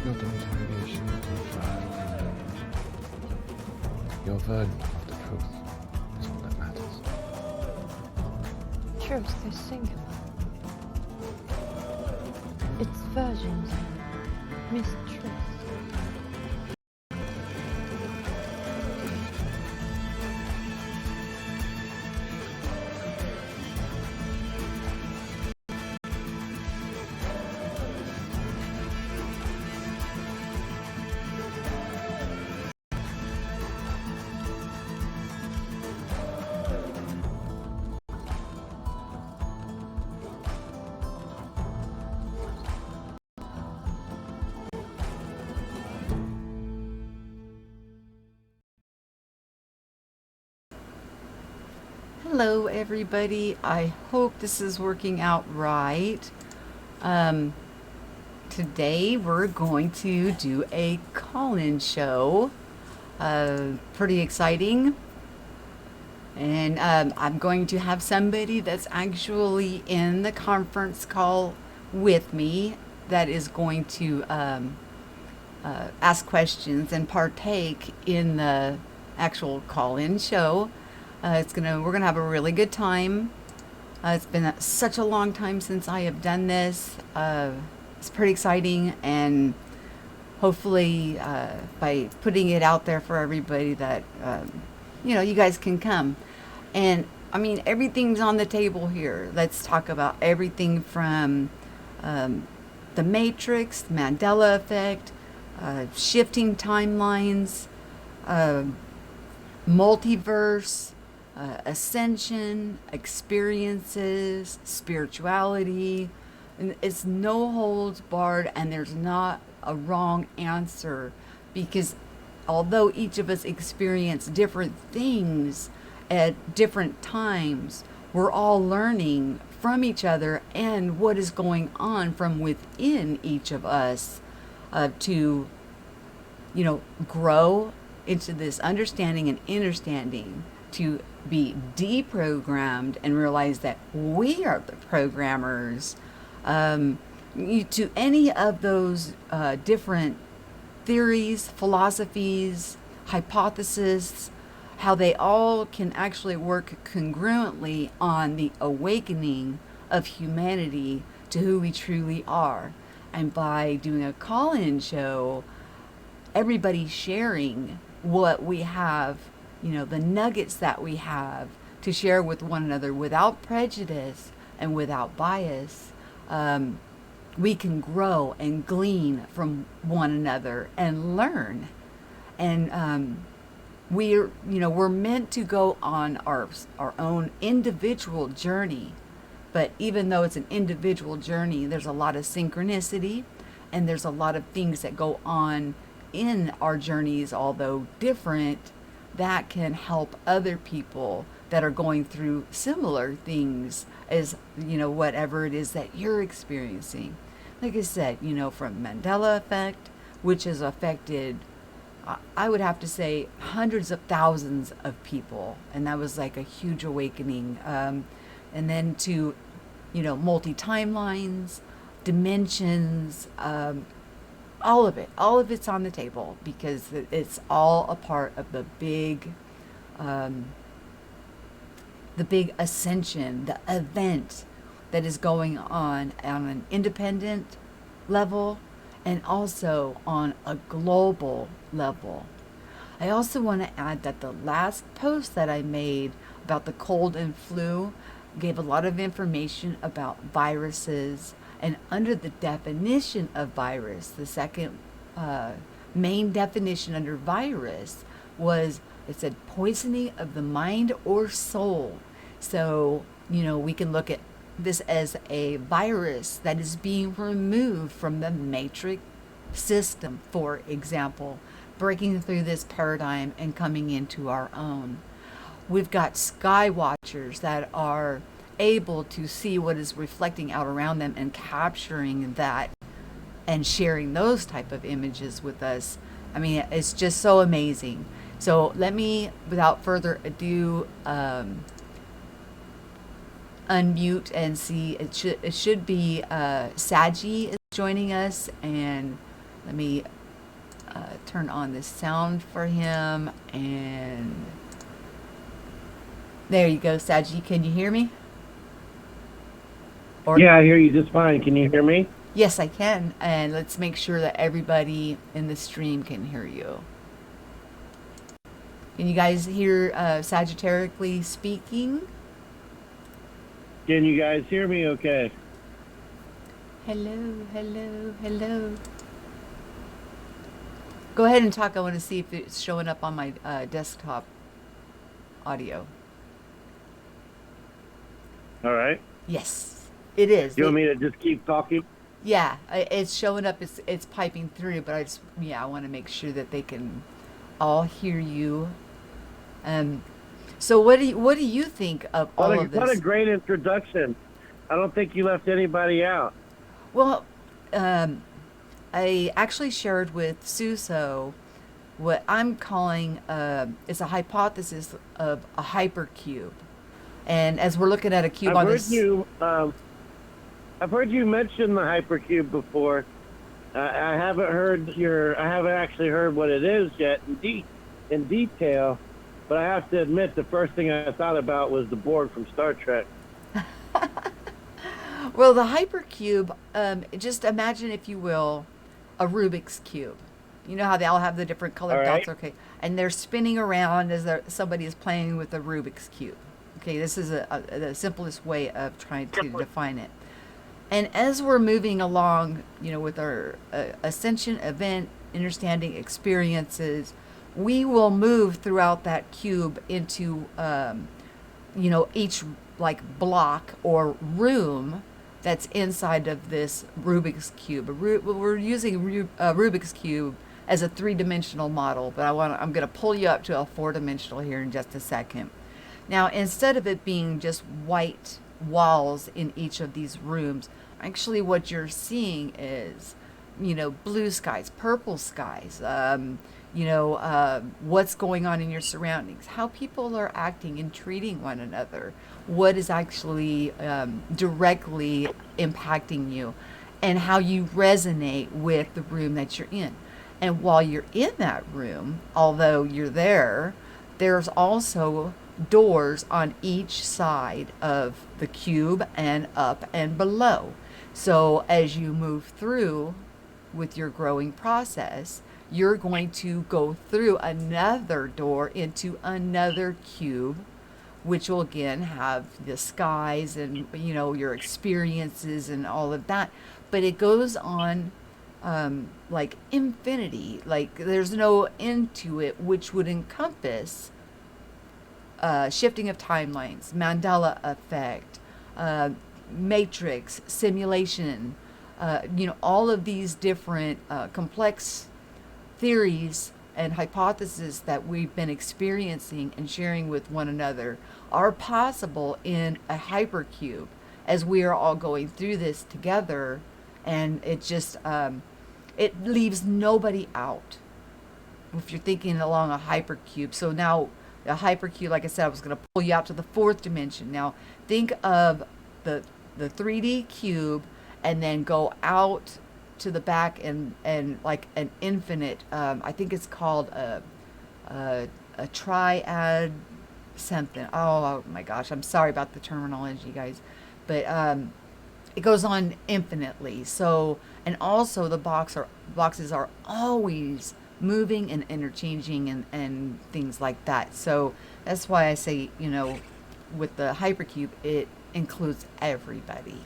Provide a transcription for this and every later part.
not an interrogation of your version of the truth is all that matters. Truth is singular. Its versions mistruth. Hello everybody, I hope this is working out right. Today we're going to do a call-in show. Pretty exciting. And I'm going to have somebody that's actually in the conference call with me that is going to ask questions and partake in the actual call-in show. We're gonna have a really good time. It's been such a long time since I have done this. It's pretty exciting, and hopefully by putting it out there for everybody that you guys can come. And I mean, everything's on the table here. Let's talk about everything from the Matrix, the Mandela effect, shifting timelines, multiverse, ascension, experiences, spirituality. And it's no holds barred, and there's not a wrong answer, because although each of us experience different things at different times, we're all learning from each other and what is going on from within each of us to grow into this understanding and understanding, to be deprogrammed and realize that we are the programmers. To any of those different theories, philosophies, hypotheses, how they all can actually work congruently on the awakening of humanity to who we truly are. And by doing a call-in show, everybody sharing what we have, the nuggets that we have to share with one another without prejudice and without bias, we can grow and glean from one another and learn. And we're meant to go on our own individual journey. But even though it's an individual journey, there's a lot of synchronicity, and there's a lot of things that go on in our journeys, although different, that can help other people that are going through similar things as whatever it is that you're experiencing. Like I said, from Mandela effect, which has affected, I would have to say, hundreds of thousands of people, and that was like a huge awakening. And then to multi-timelines, dimensions, all of it's on the table, because it's all a part of the big ascension, the event that is going on an independent level and also on a global level. I also want to add that the last post that I made about the cold and flu gave a lot of information about viruses. And under the definition of virus, the second main definition under virus was, it said poisoning of the mind or soul. So, we can look at this as a virus that is being removed from the matrix system, for example, breaking through this paradigm and coming into our own. We've got sky watchers that are able to see what is reflecting out around them and capturing that and sharing those type of images with us. I mean, it's just so amazing. So let me, without further ado, unmute and see. It should be Saji is joining us, and Let me turn on the sound for him, and there you go, Saji. Can you hear me? Or Yeah, I hear you just fine. Can you hear me? yes, I can. And let's make sure that everybody in the stream can hear you. Can you guys hear Sagittarically speaking? Can you guys hear me okay? Hello, hello, hello. Go ahead and talk. I want to see if it's showing up on my desktop audio. All right. Yes, it is. You want me to just keep talking? Yeah, it's showing up. It's piping through, but I want to make sure that they can all hear you. So what do you think of all of this? What a great introduction. I don't think you left anybody out. Well, I actually shared with Suso what I'm calling is a hypothesis of a hypercube. And as we're looking at a cube on this, I've heard you mention the hypercube before. I haven't actually heard what it is yet in detail. But I have to admit, the first thing I thought about was the Borg from Star Trek. well, the hypercube, just imagine, if you will, a Rubik's cube. You know how they all have the different colored All right. dots, okay? And they're spinning around as somebody is playing with a Rubik's cube. Okay, this is the simplest way of trying to define it. And as we're moving along, with our ascension, event, understanding, experiences, we will move throughout that cube into, each like block or room that's inside of this Rubik's cube. We're using Rubik's cube as a three-dimensional model, but I'm going to pull you up to a four-dimensional here in just a second. Now, instead of it being just white walls in each of these rooms, actually what you're seeing is, blue skies, purple skies, what's going on in your surroundings, how people are acting and treating one another, what is actually directly impacting you, and how you resonate with the room that you're in. And while you're in that room, although you're there's also doors on each side of the cube and up and below. So as you move through with your growing process, you're going to go through another door into another cube, which will again have the skies and your experiences and all of that. But it goes on like infinity, like there's no end to it, which would encompass shifting of timelines, Mandela effect, matrix, simulation, all of these different complex theories and hypotheses that we've been experiencing and sharing with one another are possible in a hypercube as we are all going through this together. And it just, it leaves nobody out if you're thinking along a hypercube. So now a hypercube, like I said, I was going to pull you out to the fourth dimension. Now think of the 3D cube and then go out to the back and like an infinite, I think it's called a triad something. Oh my gosh, I'm sorry about the terminology, guys, but it goes on infinitely. So, and also the boxes are always moving and interchanging and things like that. So that's why I say, with the hypercube, it includes everybody.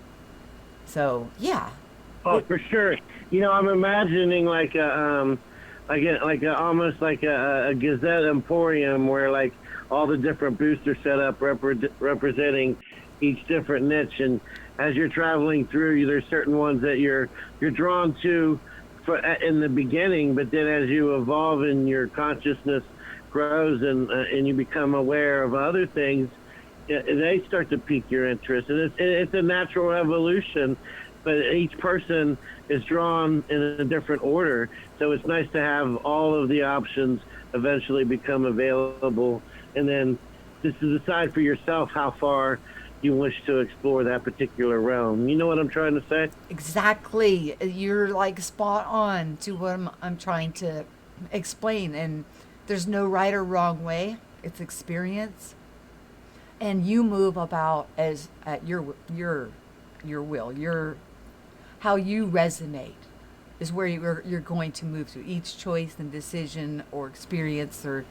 So yeah. Oh, for sure. I'm imagining like almost like a Gazette Emporium where like all the different booths are set up representing each different niche, and as you're traveling through, there's certain ones that you're drawn to in the beginning, but then as you evolve and your consciousness grows and you become aware of other things, they start to pique your interest, and it's a natural evolution. But each person is drawn in a different order, so it's nice to have all of the options eventually become available, and then just to decide for yourself how far you wish to explore that particular realm. You know what I'm trying to say? Exactly. You're like spot on to what I'm trying to explain. And there's no right or wrong way. It's experience. And you move about as at your will. Your how you resonate is where you're going to move to. Each choice and decision or experience or,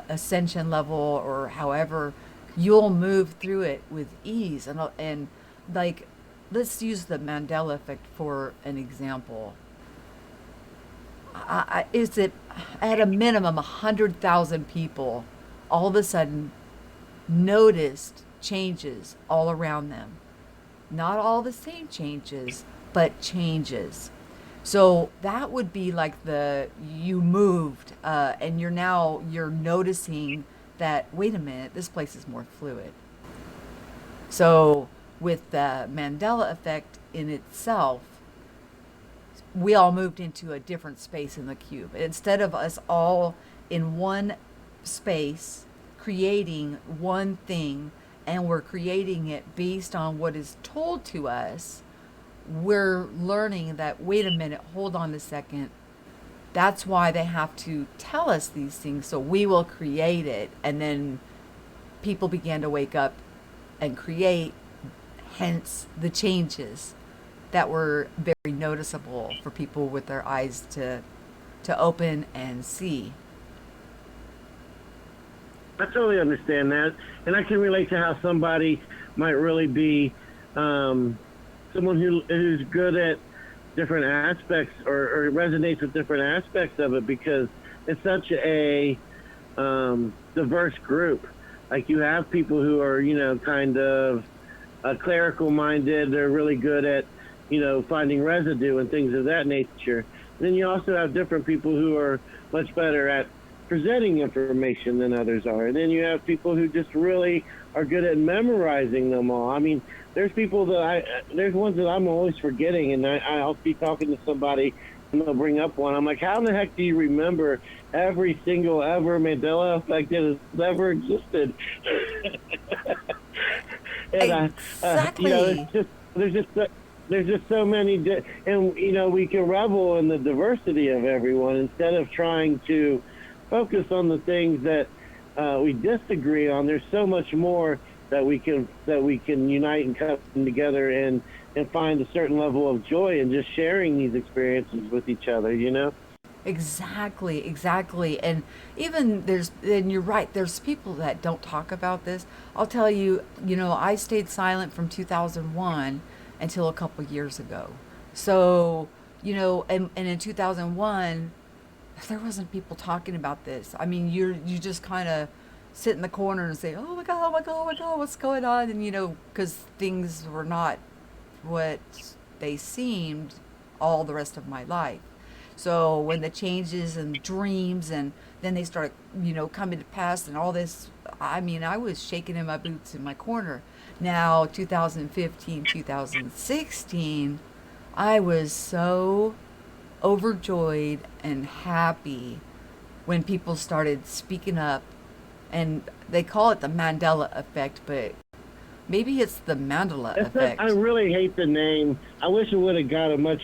ascension level or however, you'll move through it with ease. And like, let's use the Mandela effect for an example. Is it at a minimum 100,000 people all of a sudden noticed changes all around them? Not all the same changes, but changes. So that would be like you moved, and you're noticing that, wait a minute, this place is more fluid. So with the Mandela effect in itself, we all moved into a different space in the cube. Instead of us all in one space creating one thing, and we're creating it based on what is told to us, we're learning that, wait a minute, hold on a second. That's why they have to tell us these things, so we will create it. And then people began to wake up and create, hence the changes that were very noticeable for people with their eyes to open and see. I totally understand that, and I can relate to how somebody might really be someone who's good at different aspects or resonates with different aspects of it, because it's such a diverse group. Like, you have people who are, kind of clerical minded. They're really good at, finding residue and things of that nature. And then you also have different people who are much better at presenting information than others are. And then you have people who just really are good at memorizing them all. I mean, there's people there's ones that I'm always forgetting, and I'll be talking to somebody and they'll bring up one. I'm like, how in the heck do you remember every single ever Mandela effect that has ever existed? And Exactly. there's just so many, and we can revel in the diversity of everyone instead of trying to focus on the things that we disagree on. There's so much more that we can unite and come together and find a certain level of joy in just sharing these experiences with each other. Exactly. And even and you're right, there's people that don't talk about this. I'll tell you, I stayed silent from 2001 until a couple years ago. So, and in 2001, there wasn't people talking about this. I mean, you just kind of sit in the corner and say, oh my God, oh my God, oh my God, what's going on? And, because things were not what they seemed all the rest of my life. So when the changes and dreams and then they started, coming to pass and all this, I mean, I was shaking in my boots in my corner. Now, 2015, 2016, I was so overjoyed and happy when people started speaking up. And they call it the Mandela effect, but maybe it's the Mandela effect. I really hate the name. I wish it would have got a much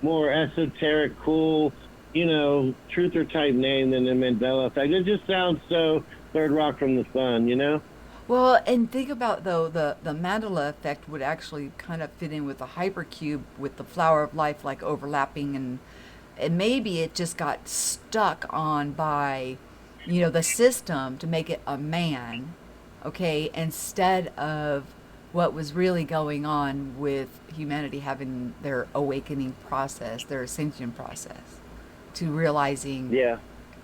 more esoteric, cool, truther type name than the Mandela effect. It just sounds so Third Rock from the Sun. Well, and think about, though, the Mandela effect would actually kind of fit in with the hypercube with the flower of life, like overlapping, and maybe it just got stuck on by, the system to make it a man, okay, instead of what was really going on with humanity having their awakening process, their ascension process, to realizing, Yeah.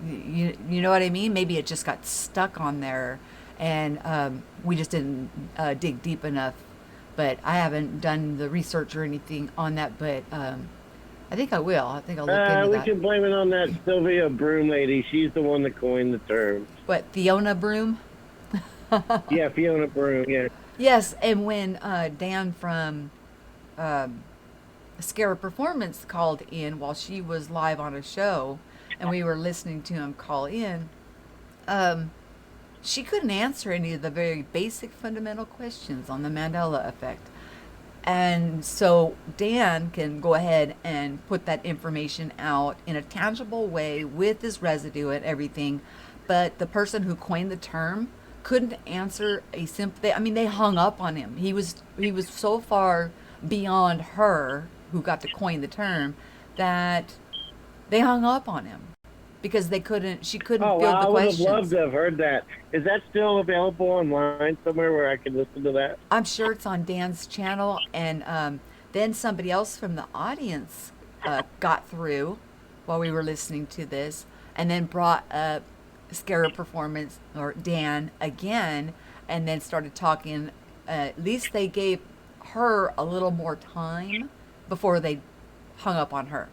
you know what I mean? Maybe it just got stuck on there, and we just didn't dig deep enough. But I haven't done the research or anything on that, but I think I will. I think I'll look into We that. can blame it on that Sylvia Broom lady. She's the one that coined the term. What, Fiona Broom? Yeah, Fiona Broom, yeah. Yes, and when Dan from Scare Performance called in while she was live on a show, and we were listening to him call in, she couldn't answer any of the very basic fundamental questions on the Mandela effect. And so Dan can go ahead and put that information out in a tangible way with his residue and everything. But the person who coined the term couldn't answer a simple. I mean, they hung up on him. He was so far beyond her, who got to coin the term, that they hung up on him because they couldn't. She couldn't Oh, field wow, the I would have questions. loved to have heard that. Is that still available online somewhere where I can listen to that? I'm sure it's on Dan's channel, and then somebody else from the audience got through while we were listening to this, and then brought up Scare Performance or Dan again, and then started talking. At least they gave her a little more time before they hung up on her.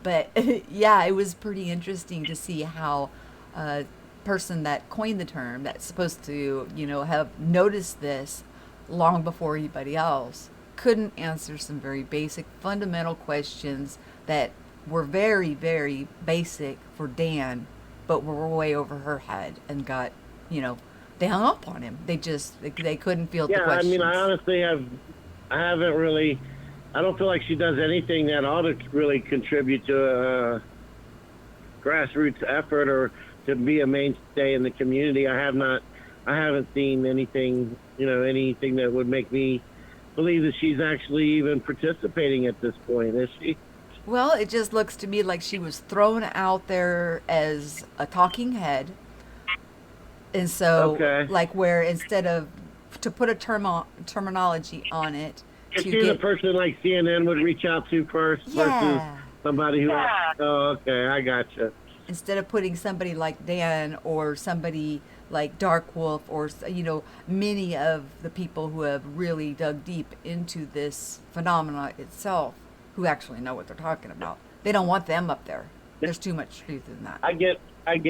But yeah, it was pretty interesting to see how a person that coined the term, that's supposed to, have noticed this long before anybody else, couldn't answer some very basic fundamental questions that were very, very basic for Dan, but were way over her head and got, they hung up on him. They couldn't field the Yeah, I questions. mean, I honestly haven't really. I don't feel like she does anything that ought to really contribute to a grassroots effort or to be a mainstay in the community. I haven't seen anything, anything that would make me believe that she's actually even participating at this point. Is she? Well, it just looks to me like she was thrown out there as a talking head. And so, Okay. like, where instead of to put a terminology on it, Is to she the get, person like CNN would reach out to first versus yeah, somebody who? Oh, okay, I gotcha. instead of putting somebody like Dan or somebody like Dark Wolf or, many of the people who have really dug deep into this phenomena itself, who actually know what they're talking about. They don't want them up there. There's too much truth in that. I get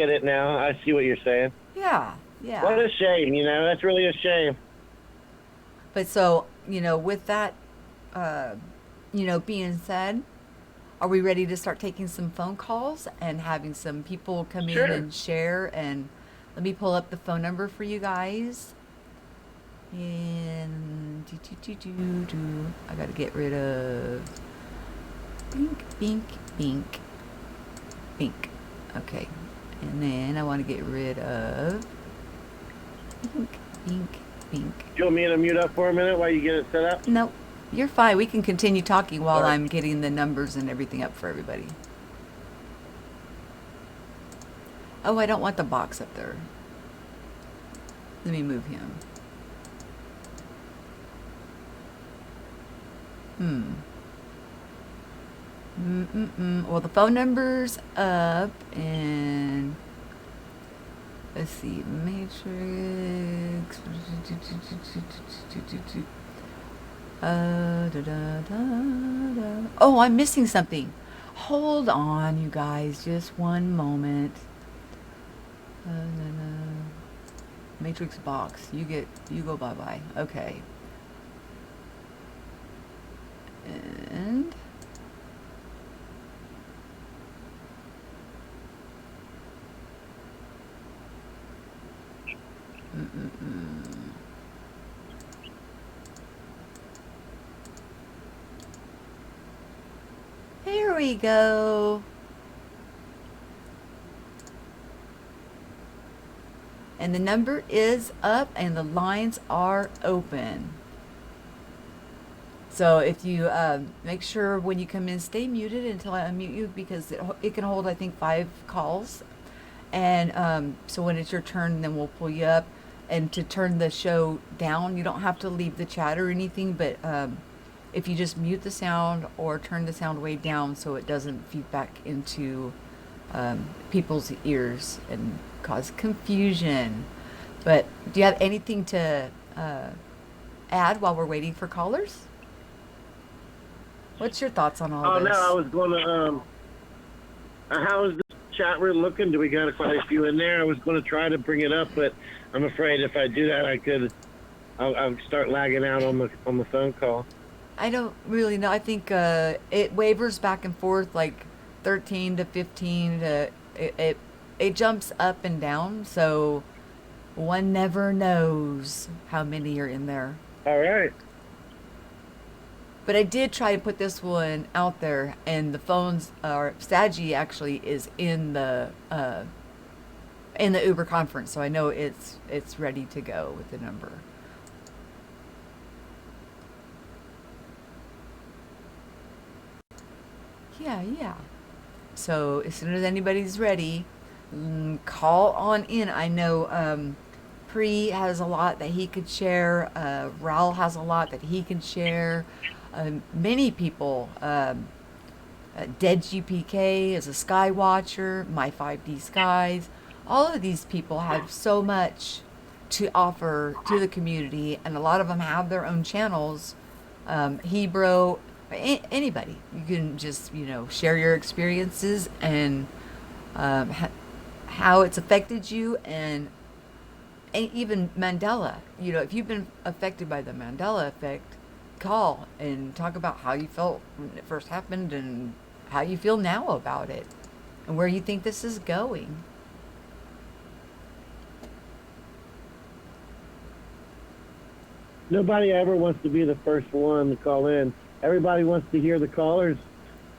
it now. I see what you're saying. Yeah, yeah. What a shame, that's really a shame. But so, with that, being said, are we ready to start taking some phone calls and having some people come Sure. in and share? And let me pull up the phone number for you guys. And I got to get rid of bink. Okay. And then I want to get rid of bink. Do you want me to mute up for a minute while you get it set up? Nope, you're fine. We can continue talking while All right. I'm getting the numbers and everything up for everybody. Oh, I don't want the box up there. Let me move him. Well, the phone number's up, and let's see, Matrix. Oh, I'm missing something. Hold on, you guys, just one moment. Matrix box. You go bye-bye. Okay. And here we go. And the number is up and the lines are open. So if you make sure when you come in, stay muted until I unmute you, because it can hold, I think, 5 calls. And so when it's your turn, then we'll pull you up. And to turn the show down, you don't have to leave the chat or anything, but if you just mute the sound or turn the sound way down so it doesn't feed back into people's ears and cause confusion. But do you have anything to add while we're waiting for callers? What's your thoughts on all Oh, this? no, I was going to, how is the chat room looking? Do we got quite a few in there? I was going to try to bring it up, but I'm afraid if I do that, I'll start lagging out on the phone call. I don't really know. I think it wavers back and forth, like 13 to 15 to it jumps up and down. So one never knows how many are in there. All right. But I did try to put this one out there, and the phones are Sagi actually is in the Uber conference, so I know it's ready to go with the number. Yeah, yeah. So as soon as anybody's ready, call on in. I know Pre has a lot that he could share. Raul has a lot that he can share. Many people. Dead GPK is a sky watcher. My 5D Skies. All of these people have so much to offer to the community, and a lot of them have their own channels. Hebrew, anybody. You can just, share your experiences and how it's affected you, and even Mandela. If you've been affected by the Mandela effect, call and talk about how you felt when it first happened and how you feel now about it and where you think this is going. Nobody ever wants to be the first one to call in. Everybody wants to hear the callers,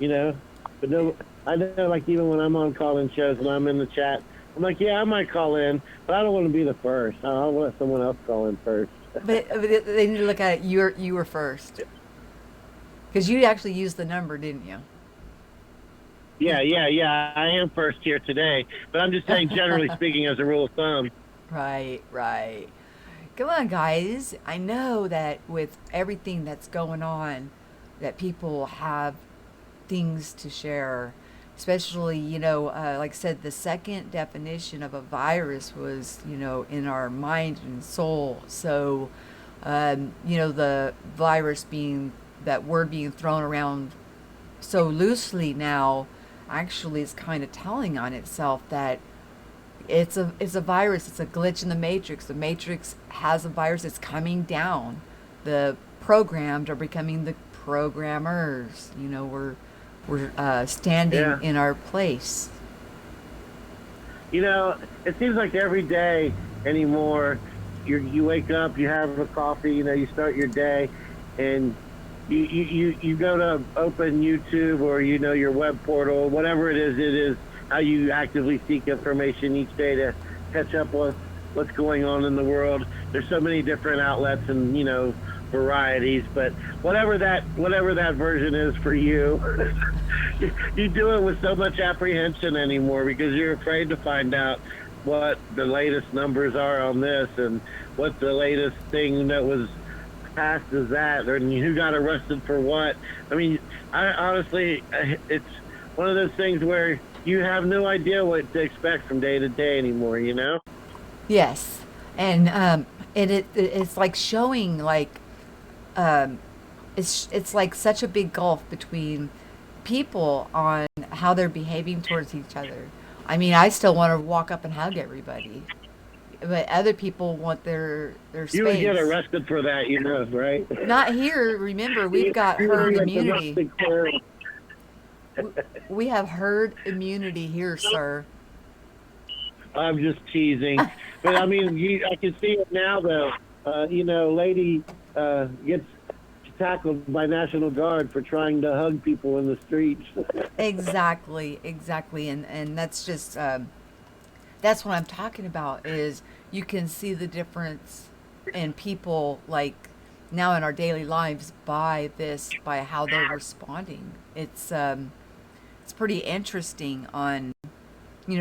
But no, I know, like, even when I'm on call-in shows and I'm in the chat, I'm like, yeah, I might call in, but I don't want to be the first. I'll let someone else call in first. But they need to look at it. You were first, because you actually used the number, didn't you? Yeah. I am first here today, but I'm just saying, generally speaking, as a rule of thumb. Right. Come on, guys. I know that with everything that's going on, that people have things to share. Especially, like I said, the second definition of a virus was, in our mind and soul. So, the virus being, that word being thrown around so loosely now, actually is kind of telling on itself that it's a virus. It's a glitch in the matrix. The matrix has a virus. It's coming down. The programmed are becoming the programmers. We're standing in our place. It seems like every day anymore, you wake up, you have a coffee, you start your day, and you go to open YouTube or your web portal, whatever it is how you actively seek information each day to catch up with what's going on in the world. There's so many different outlets and varieties, but whatever that version is for you, you do it with so much apprehension anymore because you're afraid to find out what the latest numbers are on this and what the latest thing that was passed is that, or who got arrested for what. I mean, honestly, it's one of those things where you have no idea what to expect from day to day anymore, Yes, and it's like showing it's like such a big gulf between people on how they're behaving towards each other. I mean, I still want to walk up and hug everybody, but other people want their space. You would get arrested for that, right? Not here. Remember, we've got herd immunity. We have herd immunity here, sir. I'm just teasing, but I mean, I can see it now, though. Lady gets tackled by National Guard for trying to hug people in the streets. Exactly, and that's just that's what I'm talking about. Is you can see the difference in people now in our daily lives by how they're responding. It's pretty interesting on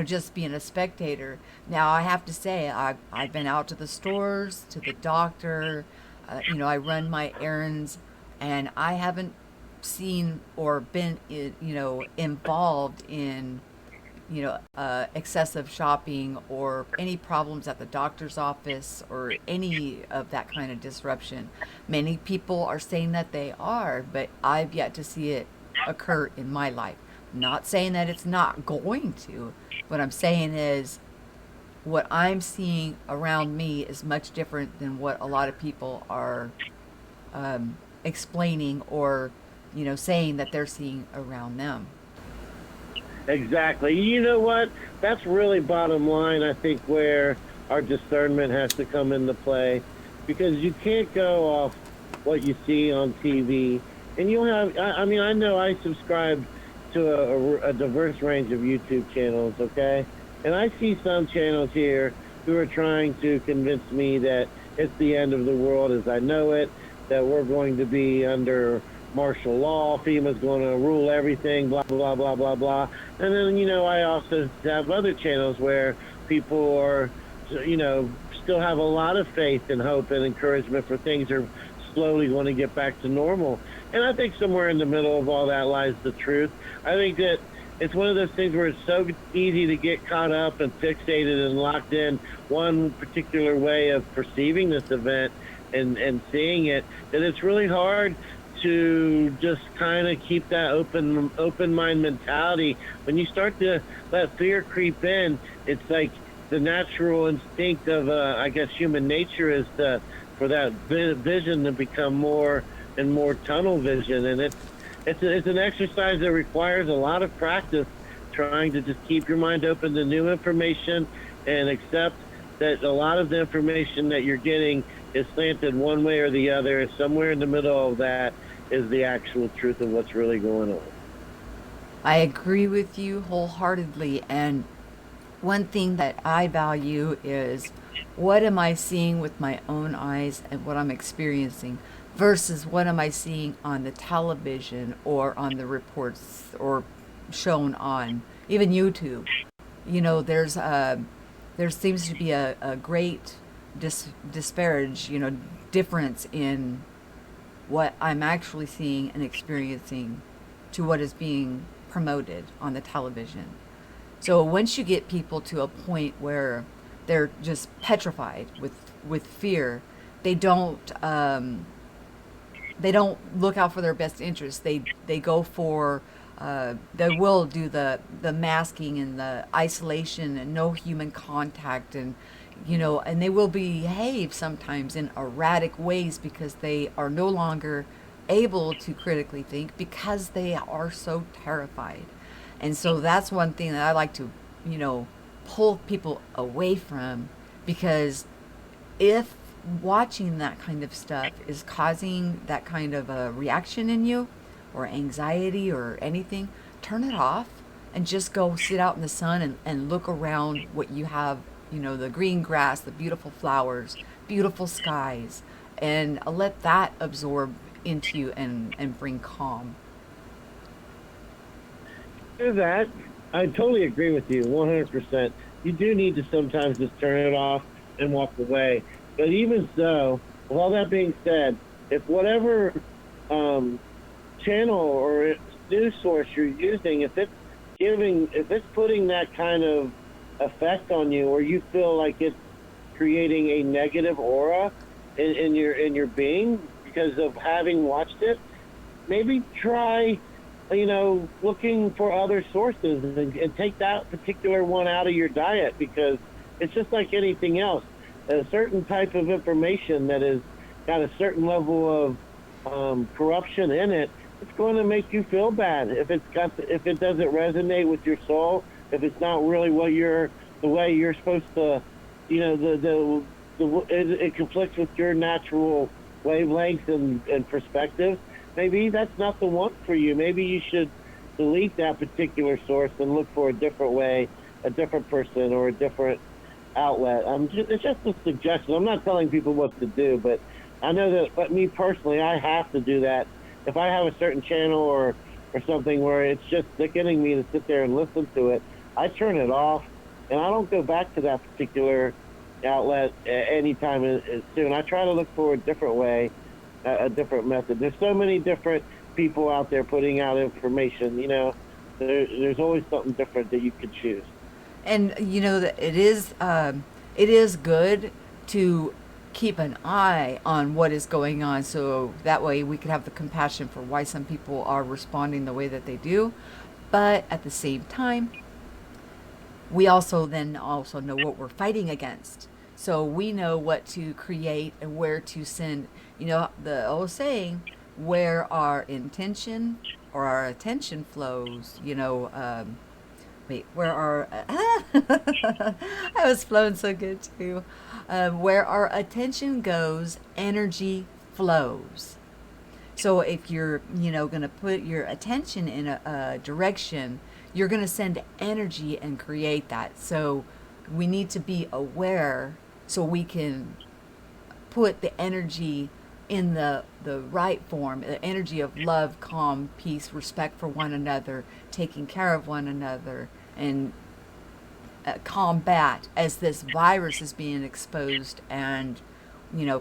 just being a spectator. Now I have to say I've been out to the stores, to the doctor, I run my errands, and I haven't seen or been involved in excessive shopping or any problems at the doctor's office or any of that kind of disruption. Many people are saying that they are, but I've yet to see it occur in my life. Not saying that it's not going to. What I'm saying is what I'm seeing around me is much different than what a lot of people are explaining or saying that they're seeing around them. Exactly. You know what? That's really bottom line, I think, where our discernment has to come into play, because you can't go off what you see on TV. And you'll have, I mean, I know I subscribe to a diverse range of YouTube channels, okay? And I see some channels here who are trying to convince me that it's the end of the world as I know it, that we're going to be under martial law, FEMA's going to rule everything, blah, blah, blah, blah, blah. And then, I also have other channels where people are, still have a lot of faith and hope and encouragement for things are slowly going to get back to normal. And I think somewhere in the middle of all that lies the truth. I think that it's one of those things where it's so easy to get caught up and fixated and locked in one particular way of perceiving this event and seeing it, that it's really hard to just kind of keep that open mind mentality. When you start to let fear creep in, it's like the natural instinct of I guess human nature is for that vision to become more and more tunnel vision, and it's an exercise that requires a lot of practice, trying to just keep your mind open to new information and accept that a lot of the information that you're getting is slanted one way or the other, and somewhere in the middle of that is the actual truth of what's really going on. I agree with you wholeheartedly. And one thing that I value is, what am I seeing with my own eyes and what I'm experiencing versus what am I seeing on the television or on the reports or shown on even YouTube. There seems to be a great disparage, difference in what I'm actually seeing and experiencing to what is being promoted on the television. So once you get people to a point where they're just petrified with fear, they don't look out for their best interests. They go for they will do the masking and the isolation and no human contact, and and they will behave sometimes in erratic ways because they are no longer able to critically think because they are so terrified. And so that's one thing that I like to, pull people away from, because if watching that kind of stuff is causing that kind of a reaction in you or anxiety or anything, turn it off and just go sit out in the sun and look around what you have, the green grass, the beautiful flowers, beautiful skies, and let that absorb into you and bring calm. Do that. I totally agree with you 100%. You do need to sometimes just turn it off and walk away. But even so, with all that being said, if whatever channel or news source you're using, if it's putting that kind of effect on you, or you feel like it's creating a negative aura in your being because of having watched it, maybe try looking for other sources and take that particular one out of your diet, because it's just like anything else. A certain type of information that has got a certain level of corruption in it, it's going to make you feel bad if it doesn't resonate with your soul, if it's not really the way you're supposed to, it conflicts with your natural wavelengths and perspectives. Maybe that's not the one for you. Maybe you should delete that particular source and look for a different way, a different person, or a different outlet. It's just a suggestion. I'm not telling people what to do, but I know that, but me personally, I have to do that. If I have a certain channel or something where it's just sickening me to sit there and listen to it, I turn it off, and I don't go back to that particular outlet anytime soon. I try to look for a different way, a different method. There's so many different people out there putting out information. There's always something different that you could choose. And that it is good to keep an eye on what is going on, so that way we could have the compassion for why some people are responding the way that they do. But at the same time, we also know what we're fighting against. So we know what to create and where to send, the old saying, where our intention or our attention flows, wait, where our I was flowing so good too. Where our attention goes, energy flows. So if you're, going to put your attention in a direction, you're going to send energy and create that. So we need to be aware so we can put the energy in the right form, the energy of love, calm, peace, respect for one another, taking care of one another, and combat as this virus is being exposed and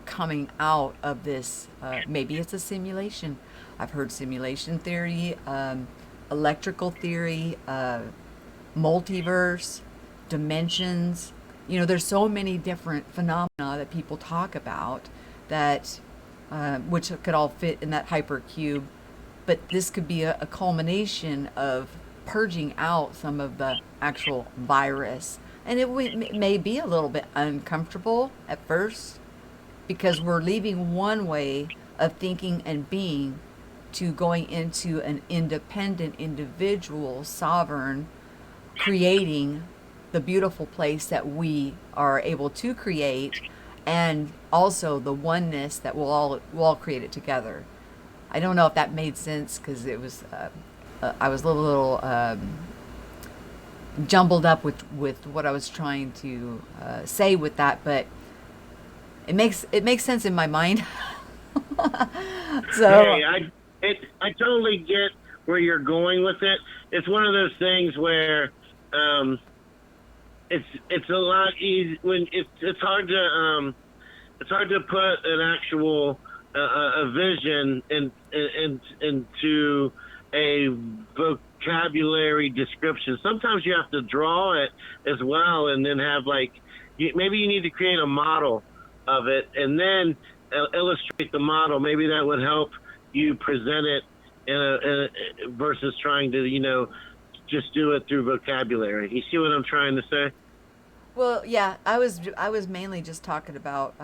coming out of this. Maybe it's a simulation. I've heard simulation theory, electrical theory, multiverse, dimensions. There's so many different phenomena that people talk about that which could all fit in that hypercube. But this could be a culmination of purging out some of the actual virus. And it may be a little bit uncomfortable at first because we're leaving one way of thinking and being to going into an independent, individual, sovereign, creating the beautiful place that we are able to create, and also the oneness that we'll all create it together. I don't know if that made sense because it was I was a little jumbled up with what I was trying to say with that, but it makes sense in my mind. So hey, I totally get where you're going with it. It's one of those things where it's a lot easy when it's hard to put an actual a vision into a vocabulary description. Sometimes you have to draw it as well, and then have maybe you need to create a model of it and then illustrate the model. Maybe that would help you present it versus trying to just do it through vocabulary. You see what I'm trying to say? well, yeah, I was mainly just talking about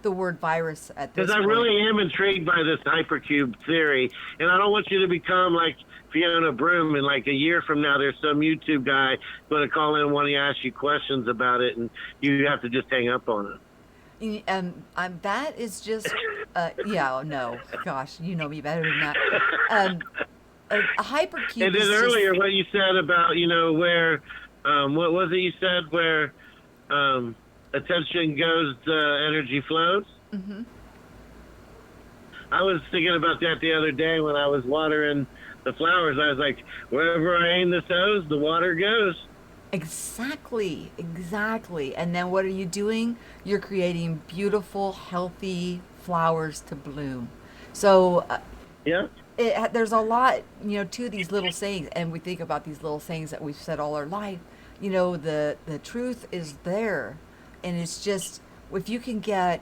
the word virus at this Because I point. really am intrigued by this hypercube theory, and I don't want you to become like Fiona Broom. And like a year from now, there's some YouTube guy going to call in and want to ask you questions about it, and you have to just hang up on it. That is just, yeah, no, gosh, you know me better than that. A hypercube And is then just, earlier, what you said about where, what was it you said where attention goes, energy flows? hmm I was thinking about that the other day when I was watering the flowers. I was like, wherever I aim this hose, the water goes. exactly, exactly. And then what are you doing? You're creating beautiful, healthy flowers to bloom. So Yeah. there's a lot, to these little sayings, and we think about these little sayings that we've said all our life. The truth is there, and it's just if you can get,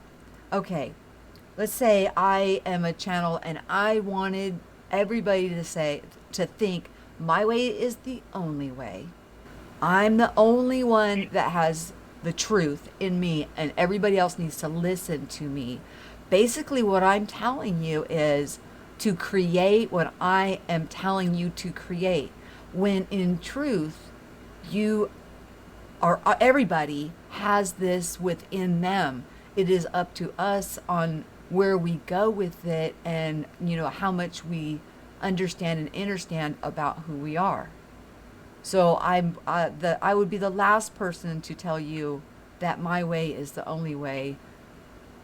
okay, let's say I am a channel and I wanted everybody to think my way is the only way. I'm the only one that has the truth in me, and everybody else needs to listen to me. Basically, what I'm telling you is to create what I am telling you to create. When in truth, everybody has this within them. It is up to us on where we go with it, and how much we understand and understand about who we are. So I would be the last person to tell you that my way is the only way,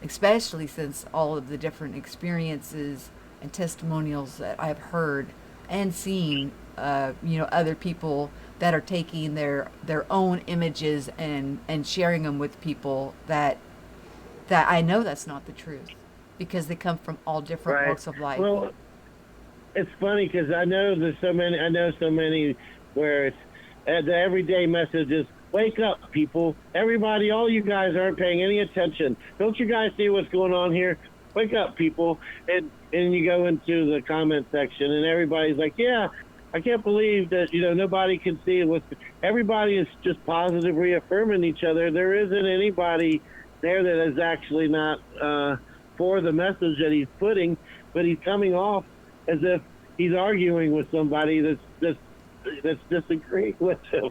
especially since all of the different experiences and testimonials that I've heard and seen. Other people that are taking their own images and sharing them with people that I know that's not the truth, because they come from all different Right. walks of life. Well, it's funny because I know so many where it's the everyday message is wake up, people. Everybody, all you guys aren't paying any attention. Don't you guys see what's going on here? Wake up, people. And you go into the comment section and everybody's like, yeah, I can't believe that, nobody can see it. Everybody is just positive reaffirming each other. There isn't anybody there that is actually not for the message that he's putting, but he's coming off as if he's arguing with somebody that's that's disagreeing with him.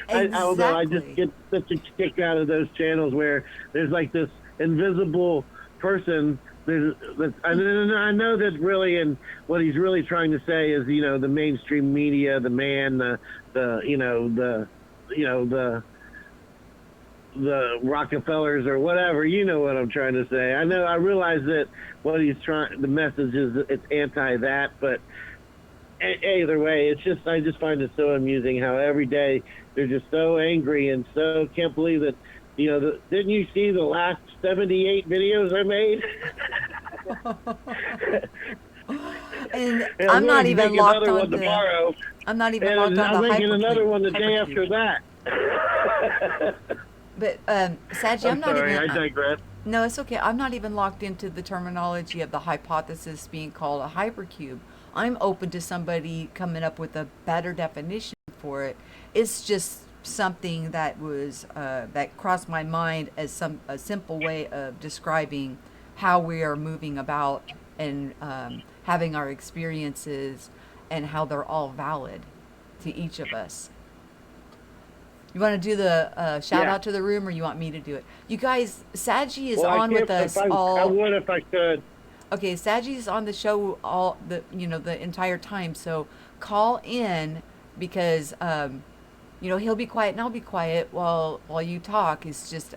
I don't know. I just Exactly. get such a kick out of those channels where there's like this invisible person. I know that really, and what he's really trying to say is, the mainstream media, the man, the the Rockefellers or whatever. You know what I'm trying to say. I realize that what he's trying, the message is it's anti that, but either way, I just find it so amusing how every day they're just so angry and so can't believe that, didn't you see the last 78 videos I made? And And I'm not going to even make locked another on one the. tomorrow, I'm not even and locked on I'm the making another one the day hypercube. after that. But Saji, I'm sorry, I digress. No, it's okay. I'm not even locked into the terminology of the hypothesis being called a hypercube. I'm open to somebody coming up with a better definition for it. It's just something that was that crossed my mind as a simple way of describing how we are moving about and having our experiences and how they're all valid to each of us. You want to do the shout Yeah. out to the room, or you want me to do it? You guys, Saji is Well, on with I us can't. I all. would if I could. Okay, Saji's on the show all the entire time. So call in because he'll be quiet and I'll be quiet while you talk. It's just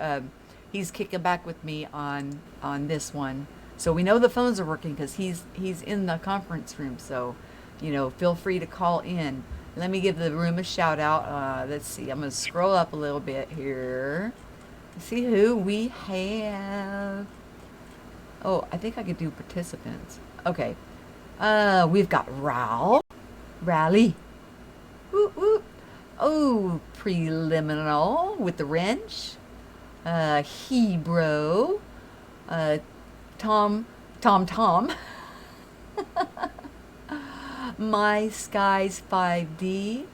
he's kicking back with me on this one. So we know the phones are working because he's in the conference room. So feel free to call in. Let me give the room a shout out. Let's see. I'm going to scroll up a little bit here. See who we have. Oh, I think I could do participants. Okay. We've got Rally. Whoop, whoop. Oh, Preliminal with the wrench. Hebrew. Tom. My Skies 5D.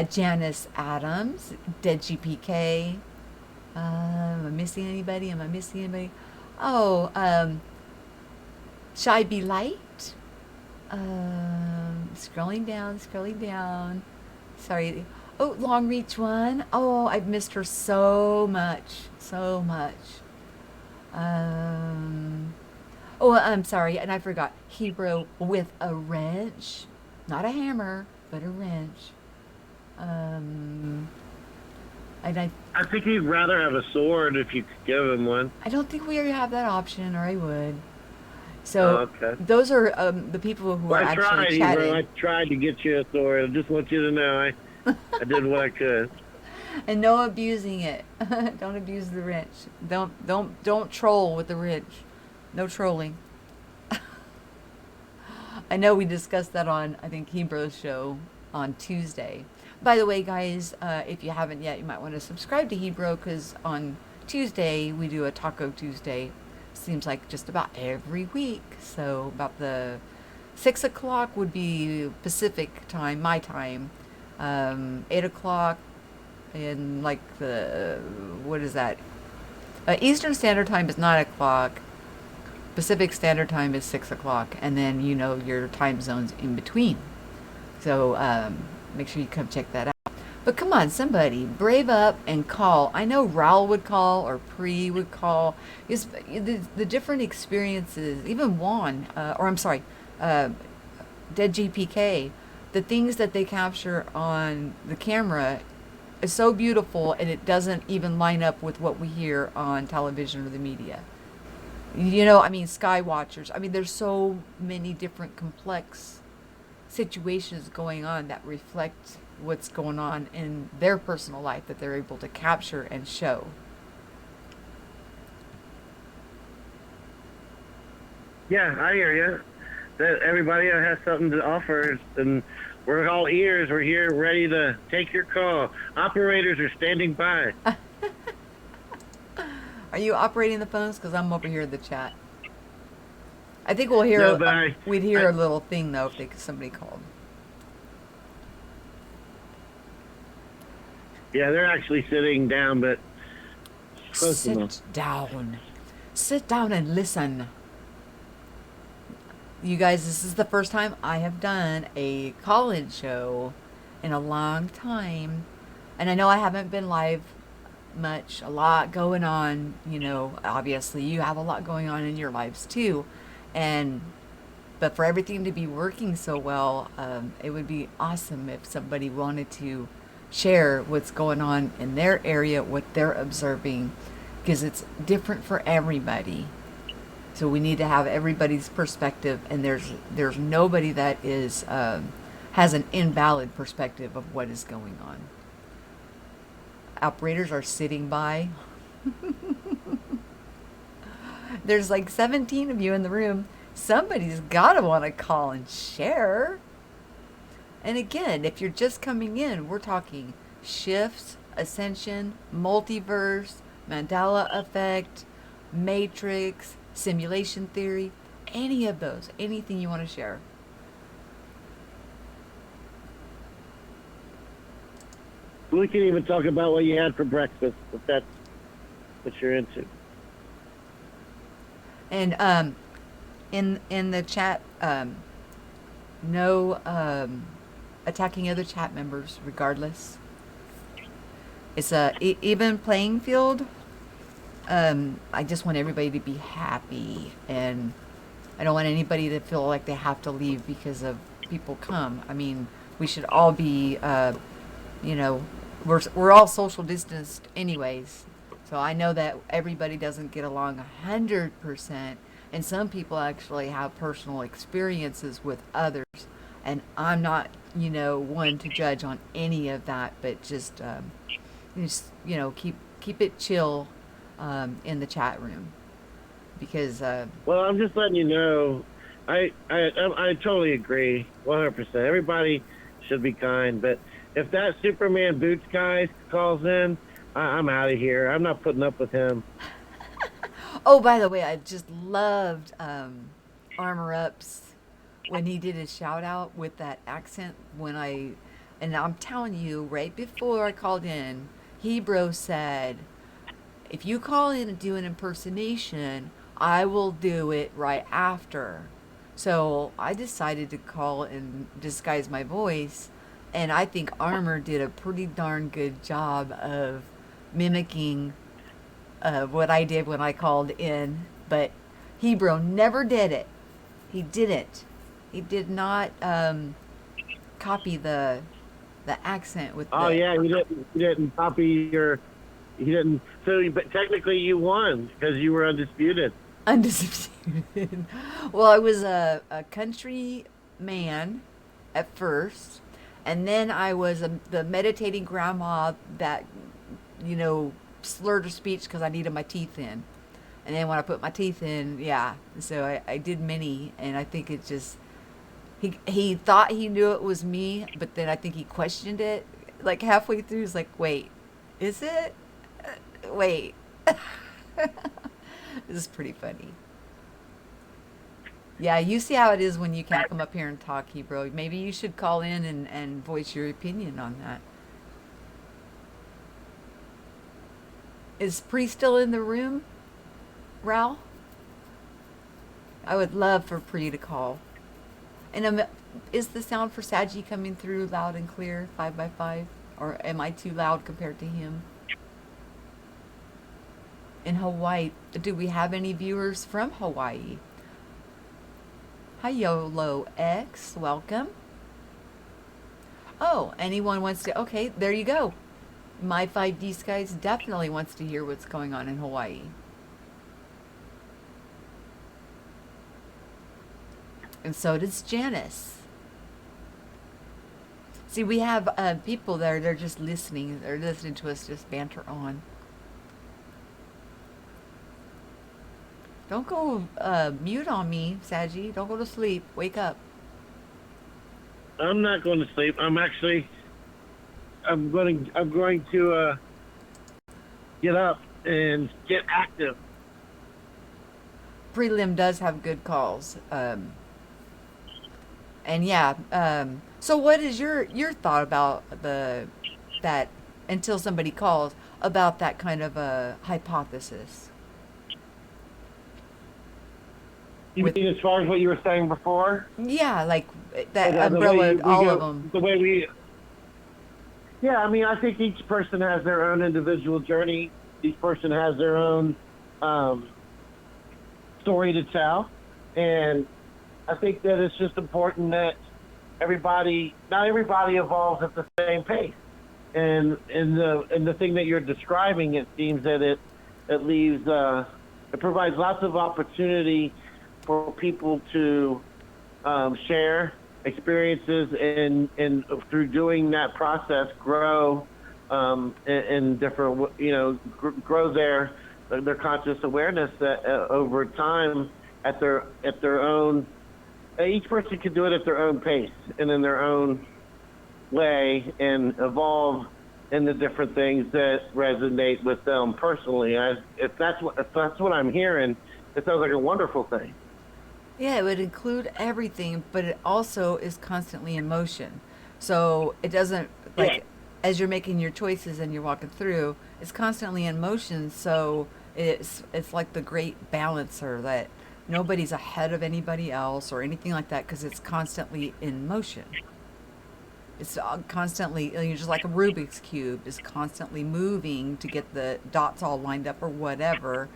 Janice Adams. Dead GPK. Am I missing anybody? Oh, Shy Be Light. Scrolling down. Sorry. Oh, Long Reach One. Oh, I've missed her so much. Oh, I'm sorry, and I forgot. Hebrew with a wrench. Not a hammer, but a wrench. And I think he'd rather have a sword if you could give him one. I don't think we already have that option, or I would. So Okay. those are the people who Well, are I tried, actually chatting. Hebrew. I tried to get you a sword. I just want you to know I did what I could. And no abusing it. Don't abuse the wrench. Don't troll with the wrench. No trolling. I know we discussed that on, I think, Hebrew's show on Tuesday. By the way, guys, if you haven't yet, you might want to subscribe to Hebrew because on Tuesday we do a Taco Tuesday. Seems like just about every week. So about the 6 o'clock would be Pacific time, my time. 8 o'clock in like what is that? Eastern Standard Time is 9 o'clock. Pacific Standard Time is 6 o'clock. And then your time zones in between. So make sure you come check that out. But come on, somebody, brave up and call. I know Raul would call or Pre would call. It's the different experiences, even Juan, Dead GPK, the things that they capture on the camera is so beautiful, and it doesn't even line up with what we hear on television or the media. Sky Watchers. There's so many different complex situations going on that reflect what's going on in their personal life that they're able to capture and show. Yeah, I hear you. That everybody has something to offer, and we're all ears. We're here ready to take your call. Operators are standing by. Are you operating the phones? Because I'm over here in the chat. I think we'll hear. No, but we'd hear a little thing though if somebody called. Yeah, they're actually sitting down, but Sit down and listen. You guys, this is the first time I have done a call-in show in a long time. And I know I haven't been live much, a lot going on, obviously you have a lot going on in your lives too. And but for everything to be working so well, it would be awesome if somebody wanted to share what's going on in their area, what they're observing, because it's different for everybody. So we need to have everybody's perspective, and there's nobody that is has an invalid perspective of what is going on. Operators are sitting by. There's like 17 of you in the room. Somebody's got to want to call and share. And again, if you're just coming in, we're talking shifts, ascension, multiverse, Mandela effect, matrix, simulation theory, any of those, anything you want to share. We can even talk about what you had for breakfast, if that's what you're into. And in the chat, no attacking other chat members, regardless. It's a even playing field. I just want everybody to be happy, and I don't want anybody to feel like they have to leave because of people come. I mean, we should all be, we're all social distanced anyways. So I know that everybody doesn't get along 100%, and some people actually have personal experiences with others. And I'm not, one to judge on any of that, but just keep it chill in the chat room, because well, I'm just letting you know, I totally agree 100%. Everybody should be kind, but if that Superman Boots guy calls in, I'm out of here. I'm not putting up with him. Oh, by the way, I just loved Armor Up's when he did his shout out with that accent. And I'm telling you, right before I called in, Hebrew said, if you call in and do an impersonation, I will do it right after. So I decided to call and disguise my voice, and I think Armor did a pretty darn good job of mimicking what I did when I called in. But Hebrew never did it. He didn't. He did not copy the accent with. Oh yeah, he didn't copy your. He didn't. So, but technically, you won because you were undisputed. Undisputed. Well, I was a country man at first, and then I was the meditating grandma that, slurred her speech because I needed my teeth in. And then when I put my teeth in, yeah. So I did many, and I think it just, he thought he knew it was me, but then I think he questioned it. Like halfway through, he's like, wait, is it? Wait. This is pretty funny. Yeah, you see how it is when you can't come up here and talk Hebrew. Maybe you should call in and voice your opinion on that. Is Pri still in the room, Ral? I would love for Pri to call. And is the sound for Saji coming through loud and clear, 5x5? Or am I too loud compared to him? In Hawaii, do we have any viewers from Hawaii? Hi, YOLO X, welcome. Oh, anyone wants to, okay, there you go. My 5D Skies definitely wants to hear what's going on in Hawaii. And so does Janice. See, we have people there, they're just listening. They're listening to us just banter on. Don't go mute on me, Saji. Don't go to sleep. Wake up. I'm not going to sleep. I'm going to get up and get active. Prelim does have good calls. And yeah, so what is your thought about that until somebody calls about that kind of a hypothesis? You with mean as far as what you were saying before? yeah, like that The way umbrella, we all of go, them. the way we. Yeah, I mean, I think each person has their own individual journey. Each person has their own um, story to tell, and I think that it's just important that not everybody evolves at the same pace. And the thing that you're describing, it seems that it leaves it provides lots of opportunity for people to share experiences and through doing that process grow in different grow their conscious awareness that, over time at their own. Each person can do it at their own pace and in their own way and evolve in the different things that resonate with them personally. If that's what I'm hearing, it sounds like a wonderful thing. Yeah, it would include everything, but it also is constantly in motion. So it doesn't Yeah. like as you're making your choices and you're walking through, it's constantly in motion. So it's like the great balancer that nobody's ahead of anybody else or anything like that because it's constantly in motion. It's constantly, just like a Rubik's Cube is constantly moving to get the dots all lined up or whatever.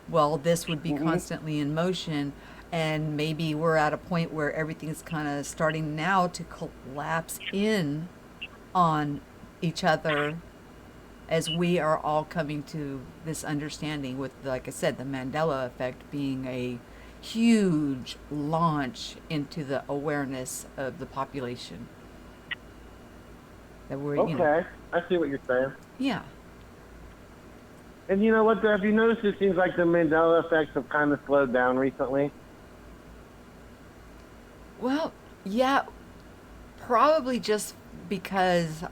Well, this would be Hmm. constantly in motion. And maybe we're at a point where everything is kind of starting now to collapse in on each other as we are all coming to this understanding with, like I said, the Mandela effect being a huge launch into the awareness of the population that we're, Okay, I see what you're saying. yeah. And you know what? Have you noticed it seems like the Mandela effects have kind of slowed down recently? Well, yeah, probably just because,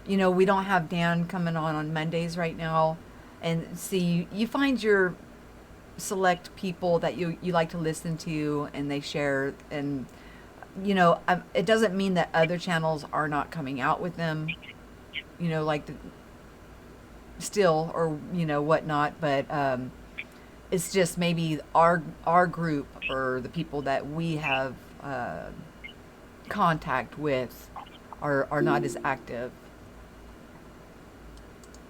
we don't have Dan coming on Mondays right now. And see, you find your select people that you like to listen to and they share. And, it doesn't mean that other channels are not coming out with them, like still or, whatnot. But, it's just maybe our group or the people that we have contact with are not as active.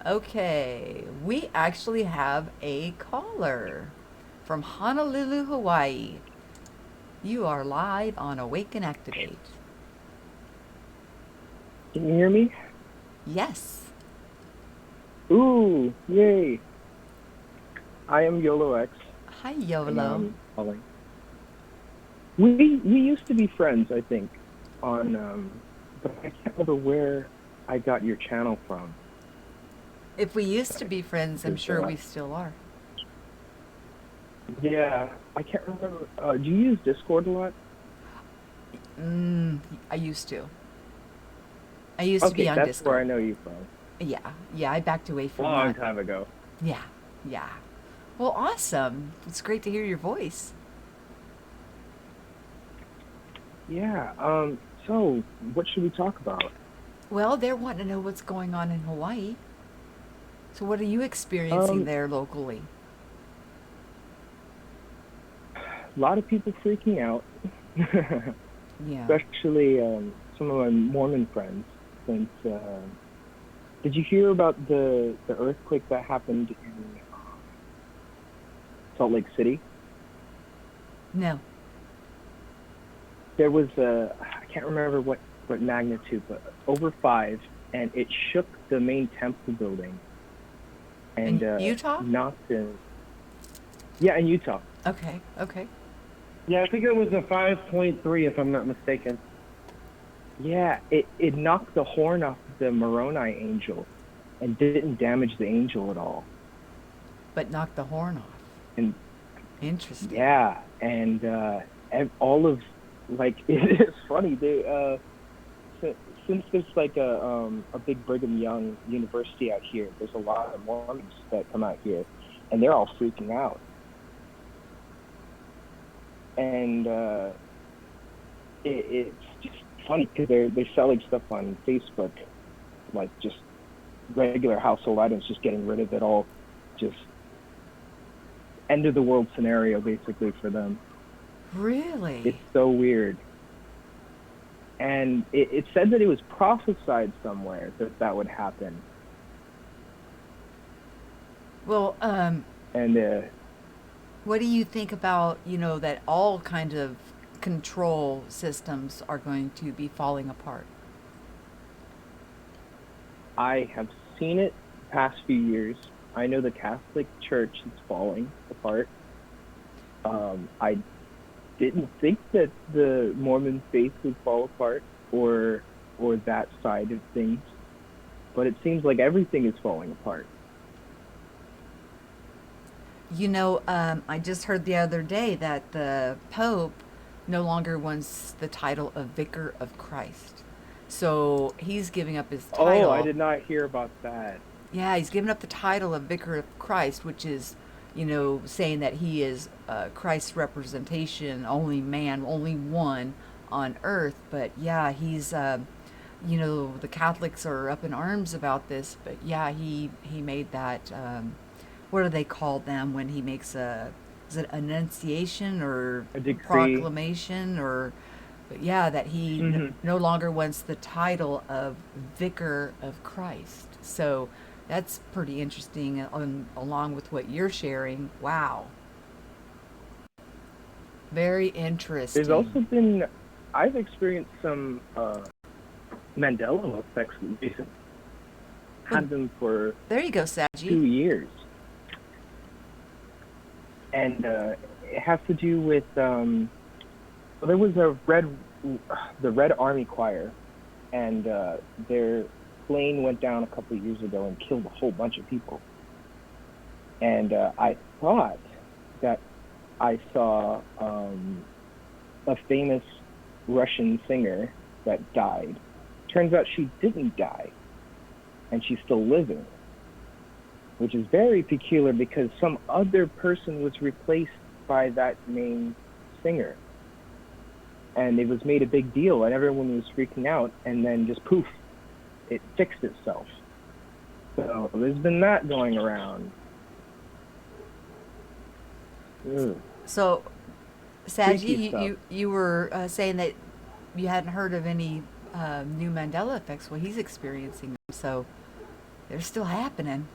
Okay, we actually have a caller from Honolulu, Hawaii. You are live on Awake and Activate. Can you hear me? Yes. Ooh, yay. I am YOLO X, Hi, and YOLO. I'm calling. We used to be friends, I think, on, but I can't remember where I got your channel from. If we used to be friends, I'm sure we Because, still are. yeah, I can't remember. Do you use Discord a lot? I used to. I used to Okay, be on that's where I Discord. know you from. Yeah, I backed away from Long that. time ago. Yeah, yeah. Well, awesome. It's great to hear your voice. Yeah, so what should we talk about? Well, they're wanting to know what's going on in Hawaii. So, what are you experiencing Um, there locally? a lot of people freaking out, Yeah. especially some of my Mormon friends, since did you hear about the earthquake that happened in Salt Lake City? No. There was I can't remember what magnitude, but over 5, and it shook the main temple building and In Utah? knocked in. Yeah, in Utah. Okay. Okay. Yeah, I think it was a 5.3 if I'm not mistaken. Yeah, it knocked the horn off the Moroni angel and didn't damage the angel at all. But knock the horn off. And Interesting. yeah, and all of like it is funny. They since there's like a big Brigham Young University out here, there's a lot of Mormons that come out here, and they're all freaking out. And it's just funny because they're selling stuff on Facebook, like just regular household items, just getting rid of it all, just end of the world scenario basically for them. Really? It's so weird. And it said that it was prophesied somewhere that would happen. Well, And what do you think about, that all kind of control systems are going to be falling apart? I have seen it the past few years. I know the Catholic Church is falling apart. I didn't think that the Mormon faith would fall apart or that side of things, but it seems like everything is falling apart. I just heard the other day that the Pope no longer wants the title of Vicar of Christ. So he's giving up his title. Oh, I did not hear about that. Yeah, he's giving up the title of Vicar of Christ, which is, saying that he is Christ's representation, only man, only one on earth. But yeah, he's, the Catholics are up in arms about this. But yeah, he made that, what do they call them when he makes is it annunciation or A decree. proclamation or, but yeah, that he no longer wants the title of Vicar of Christ. So that's pretty interesting along with what you're sharing. Wow. Very interesting. There's also been, I've experienced some Mandela effects recently. Had them for There you go, 2 Saji. years. And it has to do with, there was the Red Army Choir, and their plane went down a couple of years ago and killed a whole bunch of people. And I thought that I saw a famous Russian singer that died. Turns out she didn't die, and she's still living, which is very peculiar because some other person was replaced by that main singer. And it was made a big deal, and everyone was freaking out, and then just poof, it fixed itself. So there's been that going around. Ugh. So, Freaky Saji, stuff. you were saying that you hadn't heard of any new Mandela effects. Well, he's experiencing them, so they're still happening.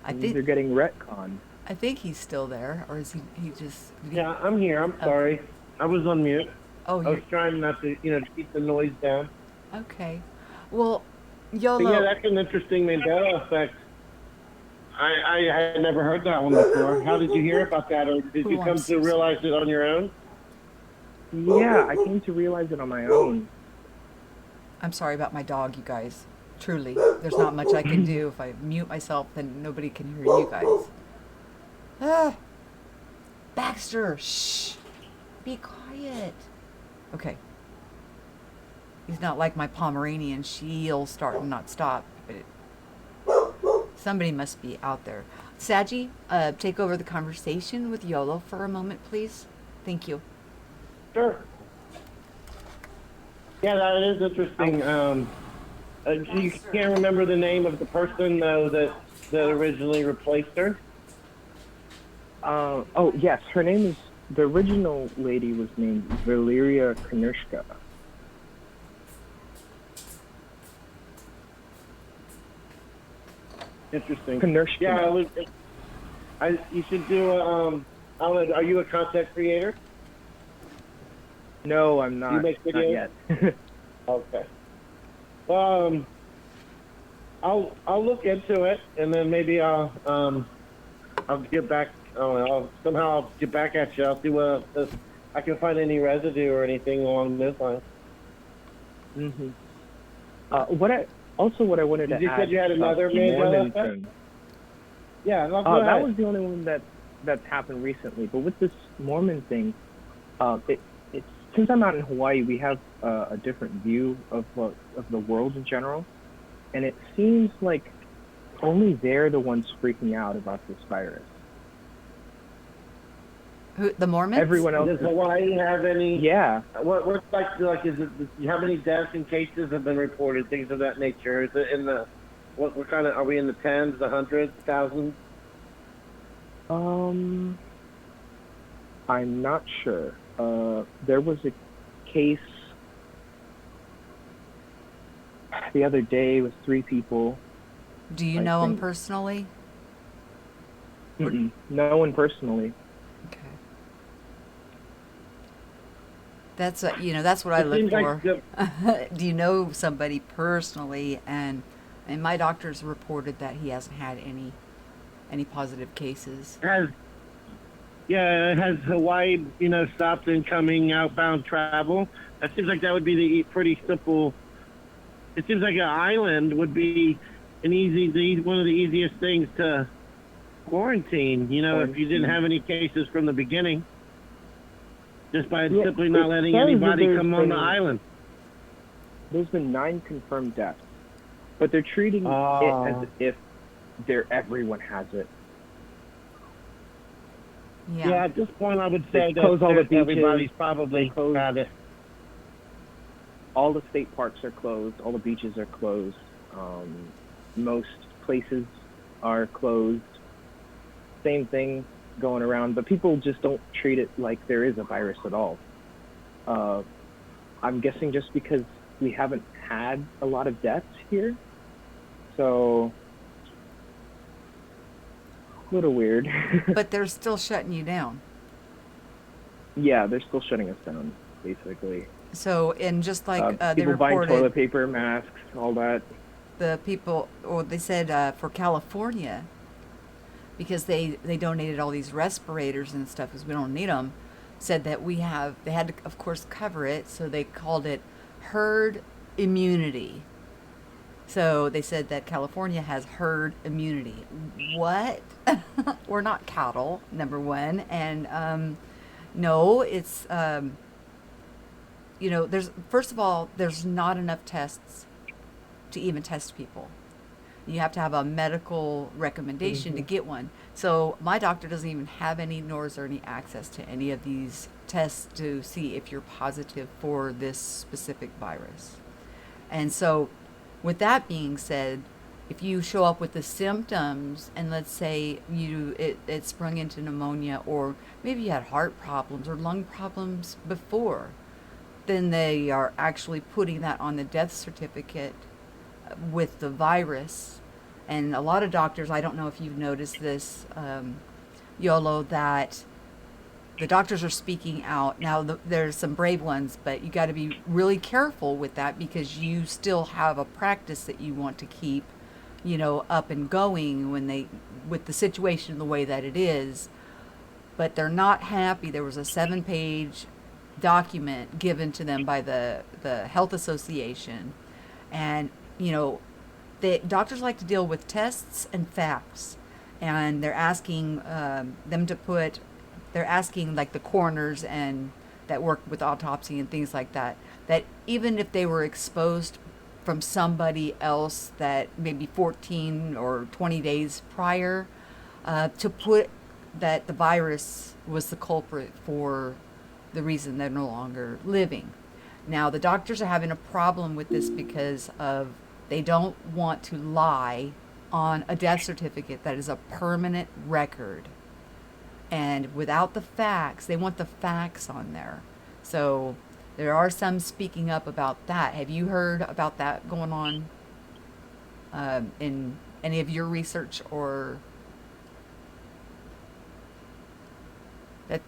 They're getting retconned. I think he's still there, or is he just? Yeah, I'm here. I'm sorry. I was on mute. Oh, I was trying not to, to keep the noise down. okay. Well, But YOLO. yeah, that's an interesting Mandela effect. I had never heard that one before. How did you hear about that, or did Who you come wants to to- realize it on your own? Yeah, I came to realize it on my own. I'm sorry about my dog, you guys. Truly, there's not much I can do. If I mute myself, then nobody can hear you guys. Ah, Baxter, shh, be quiet. Okay. He's not like my Pomeranian. She'll start and not stop. But somebody must be out there. Saji, take over the conversation with YOLO for a moment, please. Thank you. Sure. Yeah, that is interesting. You can't remember the name of the person though that originally replaced her. Oh yes, her name is, the original lady was named Valeria Konushka. Interesting. Konushka. Yeah, you should do a. I don't know, are you a content creator? No, I'm not. You make Not videos? yet. Okay. I'll look into it, and then maybe I'll get back. I'll get back at you. I'll see if I can find any residue or anything along this line. hmm what I wanted to You add. said you had about another the Mandela Mormon effect? thing. Yeah, no, go That ahead. was the only one that's happened recently. But with this Mormon thing, it's since I'm out in Hawaii, we have a different view of the world in general, and it seems like only they're the ones freaking out about this virus. Who, the Mormons? Everyone else, Does Hawaii have any? yeah. What's like? Is it? How many deaths and cases have been reported? Things of that nature. Is it in the? What kind of? Are we in the tens, the hundreds, thousands? Um, I'm not sure. There was a case the other day with 3 people. Do you I know him think- personally? Mm-mm, no one personally. Okay. That's that's what I It look seems for. like Do you know somebody personally? And my doctor's reported that he hasn't had any positive cases. has Hawaii, stopped incoming outbound travel? That seems like that would be pretty simple. It seems like an island would be one of the easiest things to quarantine. If you didn't have any cases from the beginning, just by Yeah, simply not it letting says that anybody there's come on the been- island. There's been 9 confirmed deaths, but they're treating it as if everyone has it. Yeah, at this point, I would say They close all the beaches, everybody's probably close- had it. All the state parks are closed. All the beaches are closed. Most places are closed. Same thing going around, but people just don't treat it like there is a virus at all. I'm guessing just because we haven't had a lot of deaths here, so a little weird. But they're still shutting you down. Yeah, they're still shutting us down, basically. So, and just like they People buying reported, toilet paper, masks, all that. the people, or they said for California, because they donated all these respirators and stuff because we don't need them, said that they had to, of course, cover it, so they called it herd immunity. So they said that California has herd immunity. What? We're not cattle, number one. And no, it's, first of all, there's not enough tests to even test people. You have to have a medical recommendation to get one. So my doctor doesn't even have any, nor is there any access to any of these tests to see if you're positive for this specific virus. And so with that being said, if you show up with the symptoms and let's say it sprung into pneumonia, or maybe you had heart problems or lung problems before, then they are actually putting that on the death certificate with the virus. And a lot of doctors, I don't know if you've noticed this, YOLO, that the doctors are speaking out. Now, there's some brave ones, but you got to be really careful with that because you still have a practice that you want to keep, up and going with the situation the way that it is. But they're not happy. There was a 7-page document given to them by the Health Association. And, the doctors like to deal with tests and facts. And they're asking they're asking like the coroners and that work with autopsy and things like that even if they were exposed from somebody else that maybe 14 or 20 days prior, to put that the virus was the culprit for the reason they're no longer living. Now, the doctors are having a problem with this because they don't want to lie on a death certificate that is a permanent record. And without the facts, they want the facts on there. So there are some speaking up about that. Have you heard about that going on in any of your research, or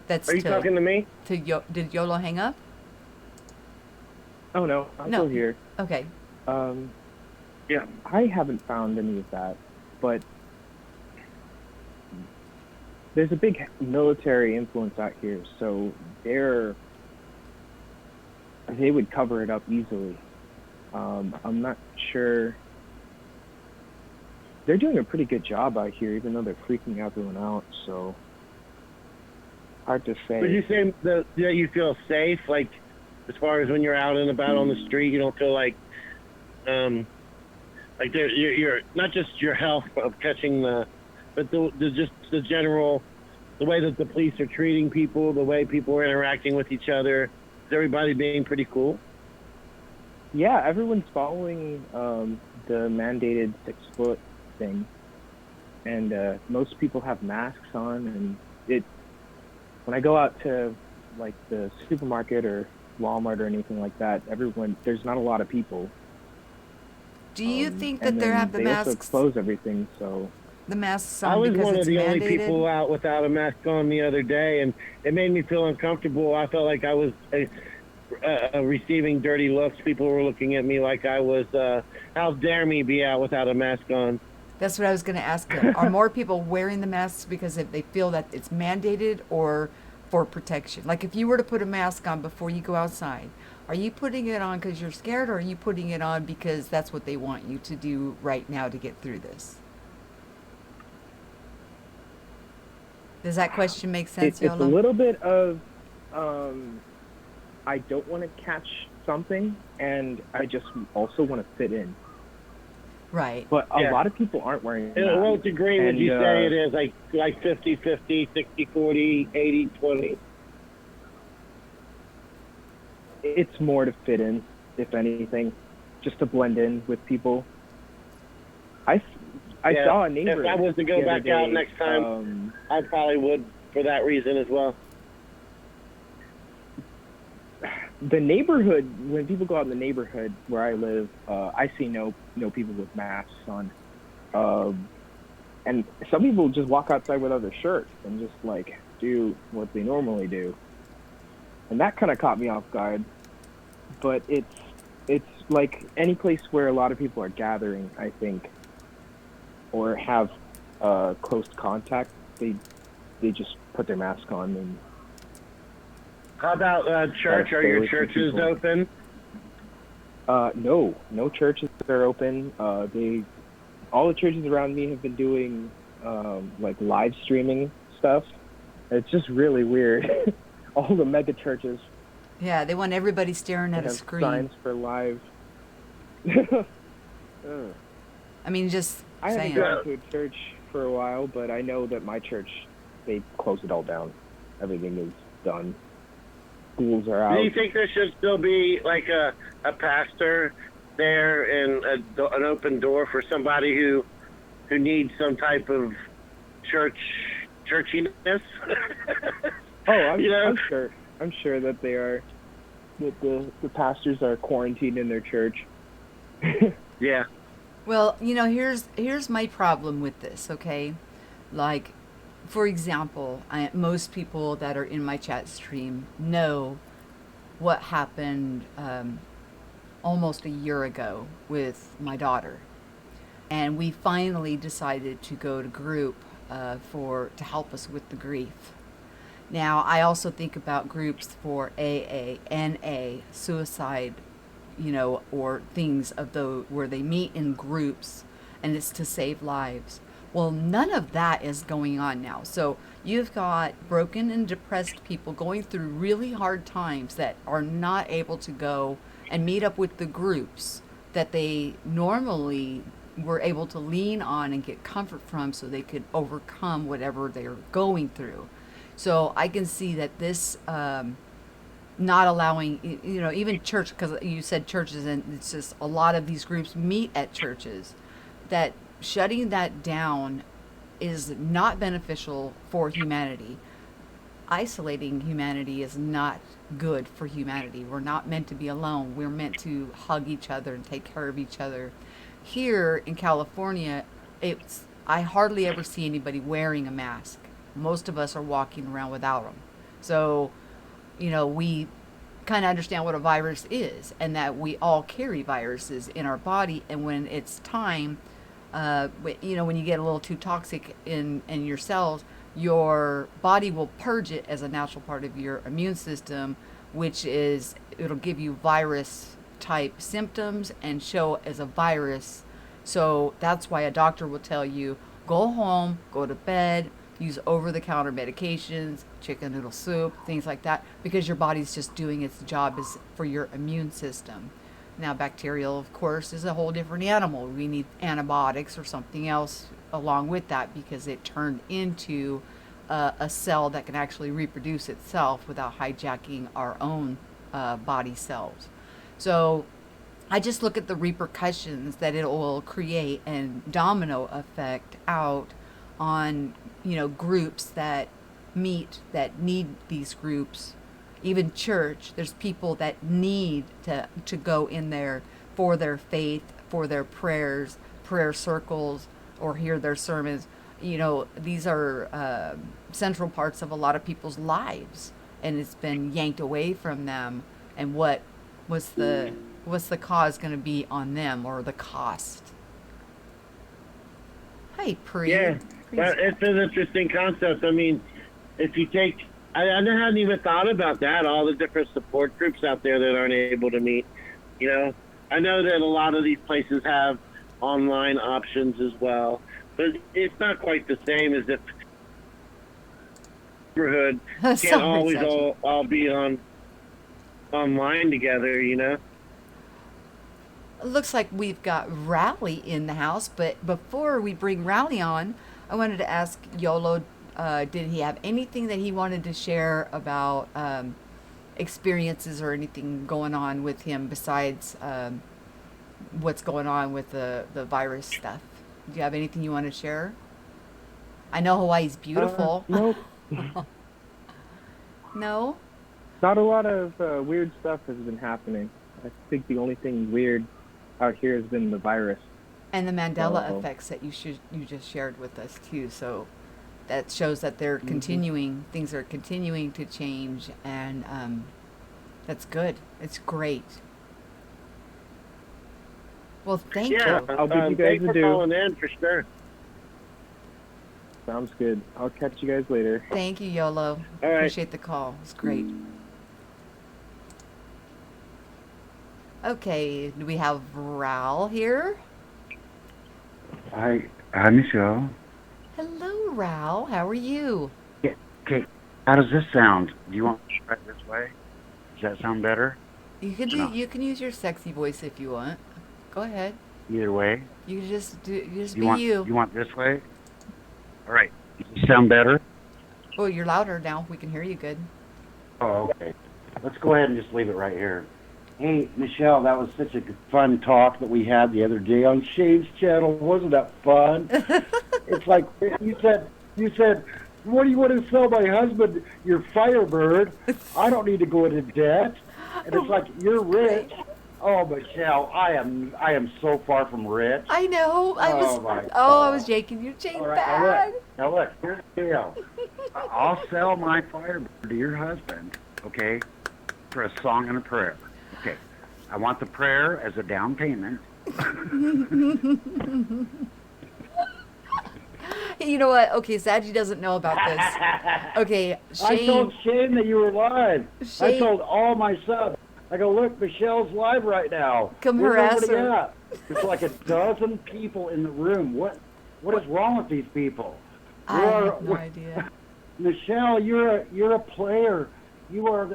that's Are you talking to me? Did YOLO hang up? Oh no, I'm No. still here. Okay. Yeah. I haven't found any of that, but there's a big military influence out here, so they would cover it up easily. I'm not sure. They're doing a pretty good job out here, even though they're freaking everyone out. So hard to say. Would you say that you feel safe, like as far as when you're out and about on the street, you don't feel like you're not just your health of catching but just the general, the way that the police are treating people, the way people are interacting with each other, is everybody being pretty cool? Yeah, everyone's following the mandated 6-foot thing. and most people have masks on, and it when I go out to like the supermarket or Walmart or anything like that, there's not a lot of people. Do you think And that they then have the they also masks close everything, so I on was because one of it's the only mandated? people out without a mask on the other day, and it made me feel uncomfortable. I felt like I was receiving dirty looks. People were looking at me like I was, how dare me be out without a mask on? That's what I was going to ask him. Are more people wearing the masks because if they feel that it's mandated or for protection? Like if you were to put a mask on before you go outside, are you putting it on because you're scared, or are you putting it on because that's what they want you to do right now to get through this? Does that question make sense, it's a Yola? little bit of I don't want to catch something, and I just also want to fit in. Right. But a Yeah. lot of people aren't wearing masks. What degree would And, you say it is? Like 50-50, 60-40, 80-20? It's more to fit in, if anything, just to blend in with people. I Yeah. saw a neighbor. If I was to go the other back out day, next time, I probably would for that reason as well. the neighborhood, when people go out in the neighborhood where I live, I see no people with masks on. And some people just walk outside without their shirts and just like do what they normally do. And that kind of caught me off guard. But it's like any place where a lot of people are gathering, I think, or have close contact, they just put their mask on. And How about church? Are your churches open? No churches are open. All the churches around me have been doing like live streaming stuff. It's just really weird. All the mega churches Yeah, they want everybody staring at a have screen. signs for live. I mean, just I haven't saying. gone to a church for a while, but I know that my church, they closed it all down. Everything is done. Schools are out. Do you think there should still be like a pastor there and an open door for somebody who needs some type of churchiness? Oh, I'm You know? sure. I'm sure that they are. That the pastors are quarantined in their church. Yeah. Well, here's my problem with this, okay? Like, for example, most people that are in my chat stream know what happened almost a year ago with my daughter. And we finally decided to go to group to help us with the grief. Now, I also think about groups for AA, NA, suicide, or things where they meet in groups and it's to save lives. Well, none of that is going on now. So you've got broken and depressed people going through really hard times that are not able to go and meet up with the groups that they normally were able to lean on and get comfort from so they could overcome whatever they're going through. So I can see that this not allowing, even church, because you said churches, and it's just a lot of these groups meet at churches, that shutting that down is not beneficial for humanity. Isolating humanity is not good for humanity. We're not meant to be alone. We're meant to hug each other and take care of each other. Here in California, I hardly ever see anybody wearing a mask. Most of us are walking around without them. So, we kind of understand what a virus is and that we all carry viruses in our body. And when it's time, when you get a little too toxic in your cells, your body will purge it as a natural part of your immune system, it'll give you virus type symptoms and show as a virus. So that's why a doctor will tell you, go home, go to bed, use over-the-counter medications, chicken noodle soup, things like that, because your body's just doing its job for your immune system. Now, bacterial, of course, is a whole different animal. We need antibiotics or something else along with that because it turned into a cell that can actually reproduce itself without hijacking our own body cells. So I just look at the repercussions that it will create and domino effect out on, groups that meet, that need these groups. Even church, there's people that need to go in there for their faith, for their prayers, prayer circles, or hear their sermons. These are central parts of a lot of people's lives, and it's been yanked away from them. And what's the cause going to be on them, or the cost? Hi, Pri. Yeah, it's an interesting concept. I mean, if you take, I hadn't even thought about that, all the different support groups out there that aren't able to meet. I know that a lot of these places have online options as well, but it's not quite the same as if the neighborhood can't always all be online together, It looks like we've got Rowley in the house, but before we bring Rowley on, I wanted to ask Yolo, did he have anything that he wanted to share about experiences or anything going on with him besides what's going on with the virus stuff? Do you have anything you want to share? I know Hawaii's beautiful. Nope. No? Not a lot of weird stuff has been happening. I think the only thing weird out here has been the virus. And the Mandela effects that you just shared with us too. So that shows that they're continuing, things are continuing to change, and that's good. It's great. Well, thank you. I'll give you guys thanks a for due. calling in, for sure. Sounds good. I'll catch you guys later. Thank you, Yolo. All right. Appreciate the call. It's great. Okay, do we have Raul here? Hi, Michelle. Hello, Raul. How are you? Yeah, okay, how does this sound? Do you want me to try it this way? Does that sound better? You can No. you can use your sexy voice if you want. Go ahead. Either way? You just be You want this way? All right. Does it sound better? Oh, you're louder now. We can hear you good. Oh, okay. Let's go ahead and just leave it right here. Hey, Michelle, that was such a fun talk that we had the other day on Shane's channel. Wasn't that fun? It's like you said, what do you want to sell my husband? Your Firebird. I don't need to go into debt. And it's like, you're rich. Oh, Michelle, I am so far from rich. I know. I was jaking you, Jane. All right, Bad. now look, here's the deal. I'll sell my Firebird to your husband, okay, for a song and a prayer. Okay, I want the prayer as a down payment. You know what? Okay, Sadji doesn't know about this. Okay, Shane. I told Shane that you were live. I Shane- told all my subs. I go, look, Michelle's live right now. Come Where's harass everybody her. at? There's like a dozen people in the room. What is wrong with these people? I have no idea. Michelle, you're a player. You are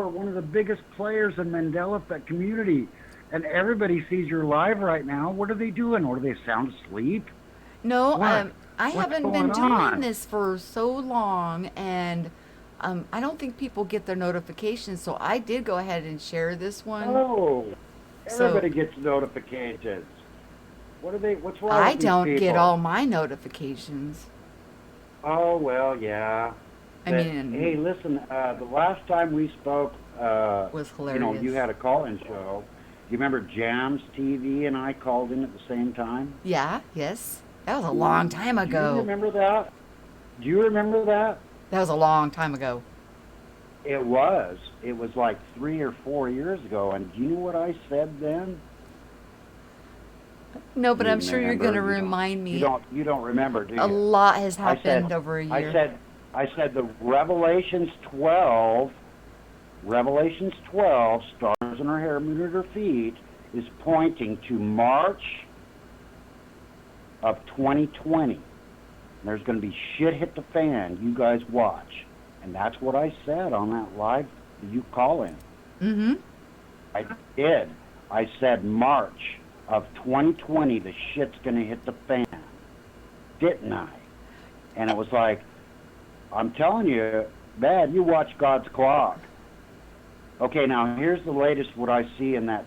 one of the biggest players in Mandela Effect community, and everybody sees you're live right now. What are they doing? Or do they sound asleep? No, What? I What's haven't been going doing on? this for so long, and I don't think people get their notifications. So I did go ahead and share this one. Oh, So- everybody gets notifications. What's wrong I with these don't get people? all my notifications. Oh, well, yeah. I But, mean- hey, listen, the last time we spoke, Was hilarious. you had a call-in show. You remember Jams TV and I called in at the same time? Yeah, yes. That was a long time Do ago. you remember that? Do you remember that? That was a long time ago. It was. It was like 3 or 4 years ago. And do you know what I said then? No, but You I'm sure you're remember. going to You don't- remind me. You don't remember, do you? A lot has I happened said- over a year. I said the Revelations 12, stars in her hair, moon at her feet, is pointing to March of 2020. There's going to be shit hit the fan. You guys watch. And that's what I said on that live you call in. Mm-hmm. I did. I said March of 2020, the shit's going to hit the fan. Didn't I? And it was like, I'm telling you, Dad, you watch God's clock. Okay, now here's the latest what I see in that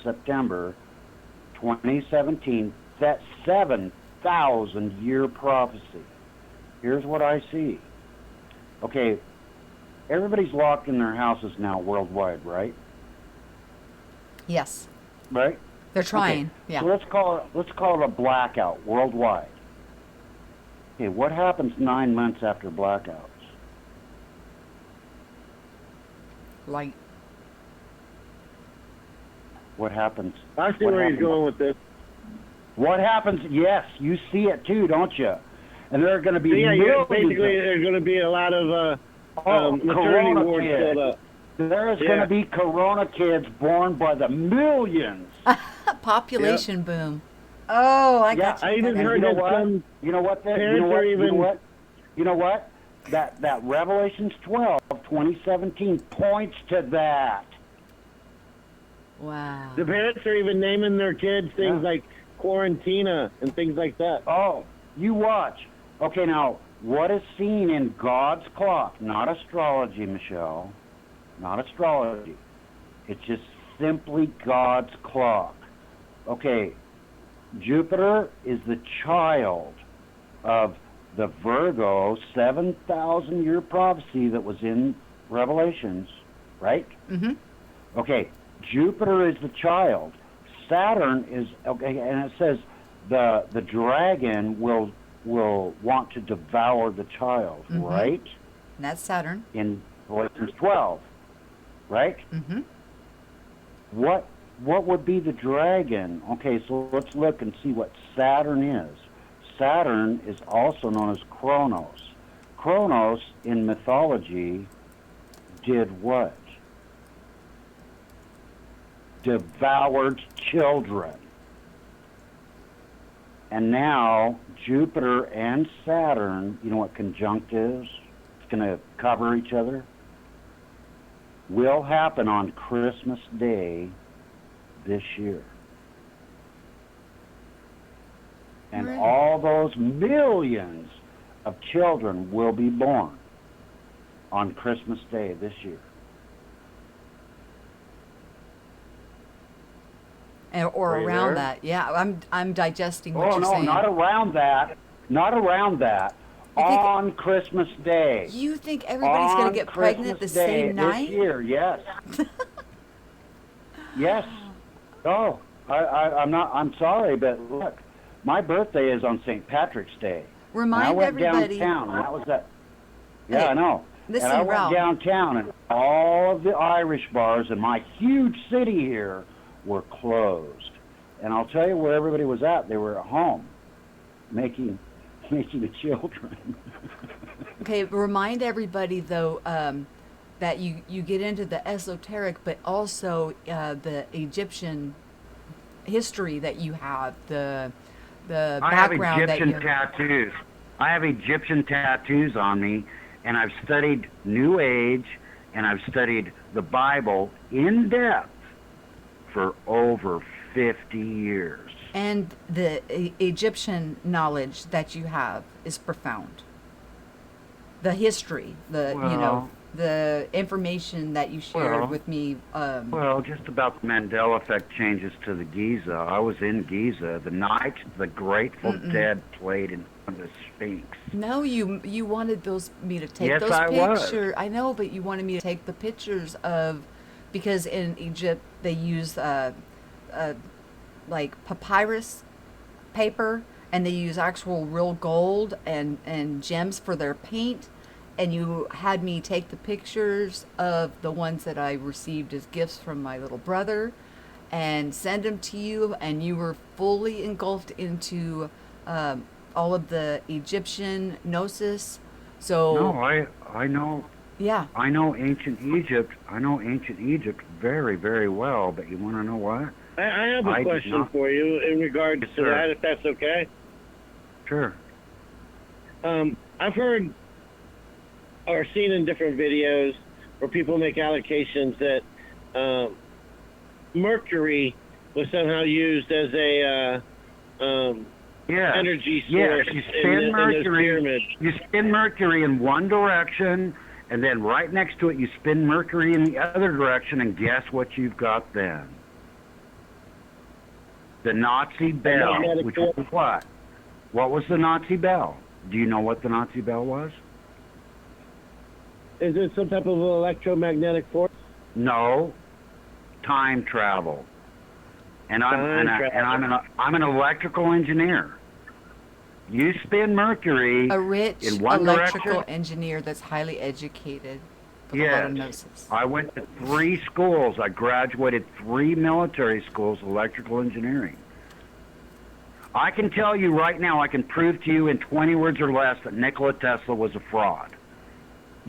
September 2017, that 7,000-year prophecy. Here's what I see. Okay, everybody's locked in their houses now worldwide, right? Yes. Right? They're trying. Okay. Yeah. So let's call it a blackout worldwide. Okay, what happens 9 months after blackouts? Light. What happens? I see what where he's happens- going with this. What happens? Yes, you see it too, don't you? And there are going to be Yeah, millions basically, of, there's going to be a lot of maternity Corona wards kids. filled up. There is Yeah. going to be Corona kids born by the millions. Population boom. Oh, I got you. I even And heard you know that what? some You know what? parents are even- You know what? That Revelations 12, 2017 points to that. Wow. the parents are even naming their kids things Yeah. like Quarantina and things like that. Oh, you watch. Okay, now, what is seen in God's clock? Not astrology, Michelle. Not astrology. It's just simply God's clock. Okay, Jupiter is the child of the Virgo 7,000-year prophecy that was in Revelations, right? Mm-hmm. Okay, Jupiter is the child. Saturn is, okay, and it says the dragon will want to devour the child, Mhm. right? And that's Saturn. In Revelations 12, right? Mm-hmm. What would be the dragon? Okay, so let's look and see what Saturn is. Saturn is also known as Kronos. Kronos in mythology did what? Devoured children. And now Jupiter and Saturn, you know what conjunct is? It's going to cover each other. Will happen on Christmas Day this year. And Really? all those millions of children will be born on Christmas Day this year. Or Are you around there? that. Yeah, I'm digesting what Oh you're no, saying. not around that. Not around that. You think- On Christmas Day. You think everybody's going On to get pregnant the Christmas Day same night? This year, yes. Yes. Oh, I'm not. I'm sorry, but look, my birthday is on St. Patrick's Day. Remind and I went everybody. downtown, and that was that. Yeah, Hey, I know. listen, and I went Ralph. downtown, and all of the Irish bars in my huge city here were closed. And I'll tell you where everybody was at. They were at home, making the children. Okay, remind everybody though that you get into the esoteric, but also the Egyptian history that you have, the I have background that Egyptian you. tattoos. I have Egyptian tattoos on me, and I've studied New Age, and I've studied the Bible in depth for over 50 years. And the Egyptian knowledge that you have is profound. The history, the information that you shared Well, with me. Well, just about the Mandela effect changes to the Giza. I was in Giza the night the Grateful Dead played in front of the Sphinx. No, you wanted me to take Yes, those I was. pictures. I know, but you wanted me to take the pictures of, because in Egypt they use like papyrus paper, and they use actual real gold and gems for their paint. And you had me take the pictures of the ones that I received as gifts from my little brother and send them to you, and you were fully engulfed into all of the Egyptian gnosis. So No, I know. yeah, I know ancient Egypt. I know ancient Egypt very, very well. But you want to know what? I have a I did question not- for you in regards Yes, to sir. that, if that's okay. Sure. I've heard or seen in different videos where people make allocations that mercury was somehow used as a Yeah. energy Yes, source you in spin those Mercury. pyramids. You spin Mercury in one direction, and then right next to it, you spin Mercury in the other direction, and guess what you've got then? The Nazi bell, magnetic which field. was what? What was the Nazi bell? Do you know what the Nazi bell was? Is it some type of electromagnetic force? No, time travel. And I'm an electrical engineer. You spin Mercury A rich in one electrical direction. engineer that's highly educated with a lot Yes, of gnosis. I went to 3 schools. I graduated 3 military schools, electrical engineering. I can tell you right now, I can prove to you in 20 words or less that Nikola Tesla was a fraud.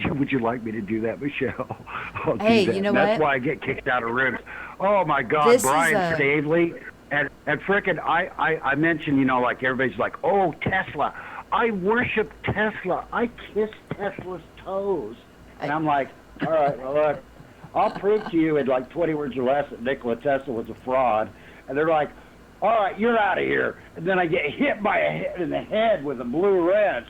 Would you like me to do that, Michelle? I'll do Hey, that. you know That's what? why I get kicked out of rooms. Oh my God, This is Brian a- Stavely, and frickin' I mentioned, you know, like everybody's like, oh, Tesla. I worship Tesla. I kiss Tesla's toes, and I'm like, all right, well look, I'll prove to you in like 20 words or less that Nikola Tesla was a fraud, and they're like, all right, you're out of here, and then I get hit by in the head with a blue wrench,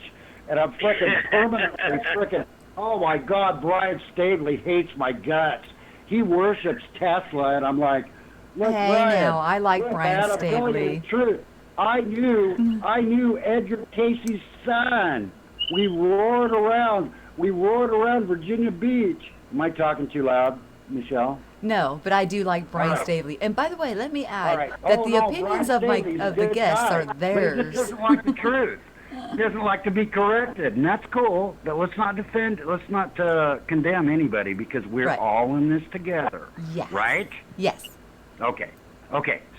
and I'm frickin' permanently frickin'. Oh my God, Brian Stavely hates my guts. He worships Tesla, and I'm like, look, Hey, Brian, now, I like look, Brian man, I'm telling you Stavely. the truth. I knew Edgar Casey's son. We roared around Virginia Beach. Am I talking too loud, Michelle? No, but I do like Brian All right. Stavely. And by the way, let me All add right. that Oh, the no, opinions Brian of my Stavely's a of the good guests guy, are but he theirs. just doesn't like the truth. He doesn't like to be corrected, and that's cool. But let's not condemn anybody because we're Right. all in this together. Yes. Right? Yes. Okay.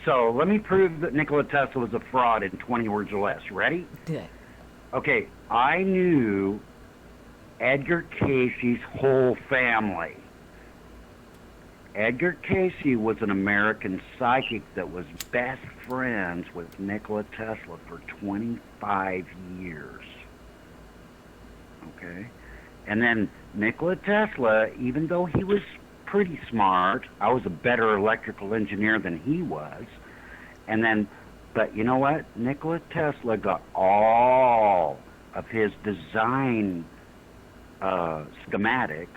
So let me prove that Nikola Tesla was a fraud in 20 words or less. Ready? Do it. Okay. I knew Edgar Casey's whole family. Edgar Casey was an American psychic that was best friends with Nikola Tesla for 25 years. Okay? And then Nikola Tesla, even though he was pretty smart, I was a better electrical engineer than he was. But you know what? Nikola Tesla got all of his design schematics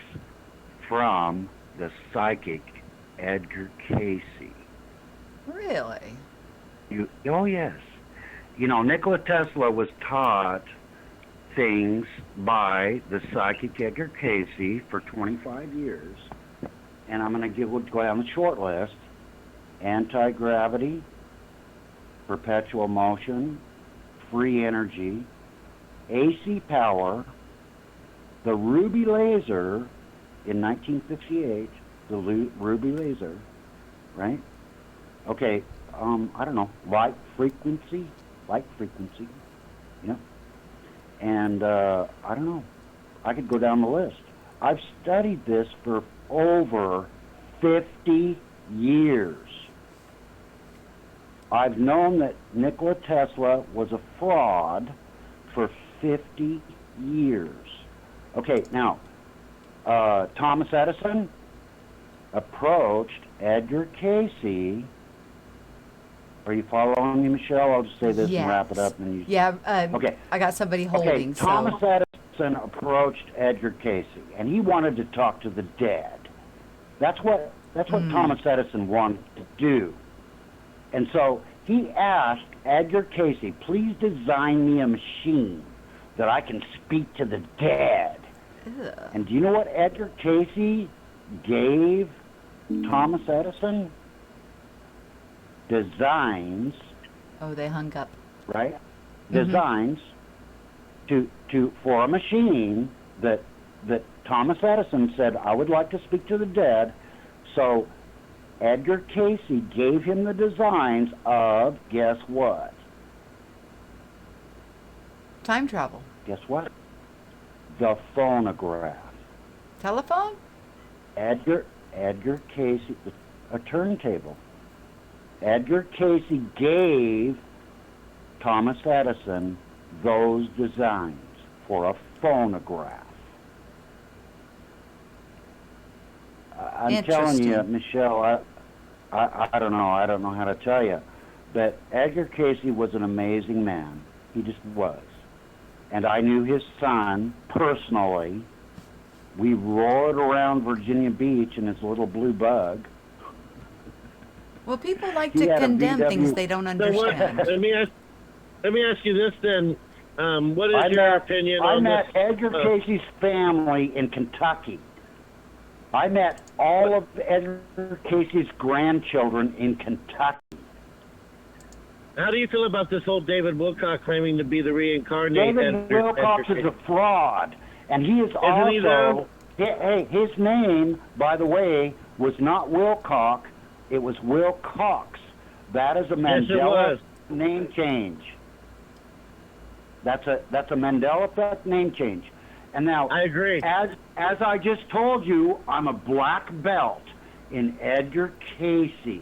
from the psychic Edgar Casey. Really? Oh yes. You know, Nikola Tesla was taught things by the psychic Edgar Casey for 25 years. And I'm going to go down the short list. Anti-gravity, perpetual motion, free energy, AC power, the ruby laser in 1958, the ruby laser, right? Okay, I don't know, light frequency, you know? And I don't know, I could go down the list. I've studied this for over 50 years. I've known that Nikola Tesla was a fraud for 50 years. Okay, now, Thomas Edison approached Edgar Casey. Are you following me, Michelle? I'll just say this and wrap it up. And you... Yeah, Okay. I got somebody holding, Okay, Thomas so... Edison approached Edgar Casey, and he wanted to talk to the dead. That's what Thomas Edison wanted to do. And so he asked Edgar Casey, please design me a machine that I can speak to the dead. Ugh. And do you know what Edgar Casey gave Thomas Edison? Designs, Oh, they hung up. right? Designs for a machine that Thomas Edison said, I would like to speak to the dead. So Edgar Casey gave him the designs of, guess what? Time travel. Guess what? The phonograph. Telephone? Edgar Casey, a turntable. Edgar Casey gave Thomas Edison those designs for a phonograph. I'm telling you, Interesting. Michelle, I don't know how to tell you, but Edgar Casey was an amazing man. He just was. And I knew his son personally. We roared around Virginia Beach in his little blue bug. Well, people like He to had a condemn VW. things they don't So what, understand. let me ask you this then. What is I your met, opinion I on met this? Edgar Casey's family in Kentucky. I met all of Edgar Casey's grandchildren in Kentucky. How do you feel about this whole David Wilcock claiming to be the reincarnated David Wilcox is a fraud, and he is also. he though? Hey, his name, by the way, was not Wilcock. It was Wilcox. That is a Mandela name change. That's a Mandela effect name change. And now, I agree. As I just told you, I'm a black belt in Edgar Casey.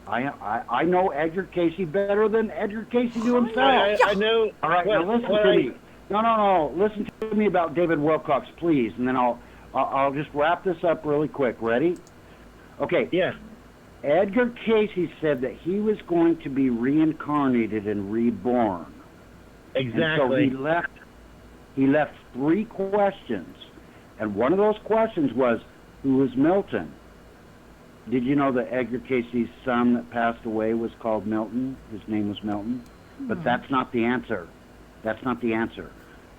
I know Edgar Casey better than Edgar Casey knew himself. I know. All right, now listen to me. No. Listen to me about David Wilcox, please, and then I'll just wrap this up really quick. Ready? Okay. Yeah. Edgar Casey said that he was going to be reincarnated and reborn. Exactly. And so he left 3 questions, and one of those questions was, who is Milton? Did you know that Edgar Casey's son that passed away was called Milton? His name was Milton. But that's not the answer. That's not the answer.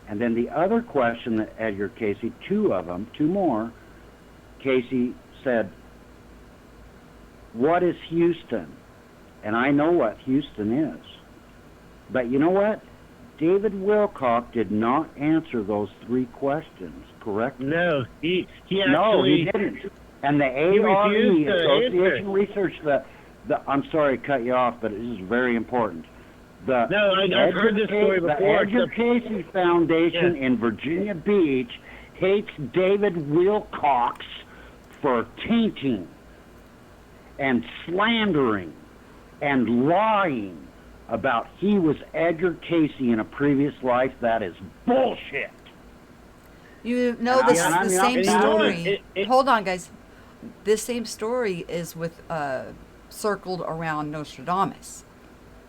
And then the other question that Edgar Casey, 2 of them, 2 more, Casey said, what is Houston? And I know what Houston is. But you know what? David Wilcock did not answer those 3 questions, correct? No, he actually... No, he didn't. And the ARE, Association Research, I'm sorry to cut you off, but this is very important. I've heard this story before. The Edgar Casey Foundation in Virginia Beach hates David Wilcox for tainting and slandering and lying about he was Edgar Casey in a previous life. That is bullshit. You know, the same story. Hold on, guys. This same story is with circled around Nostradamus,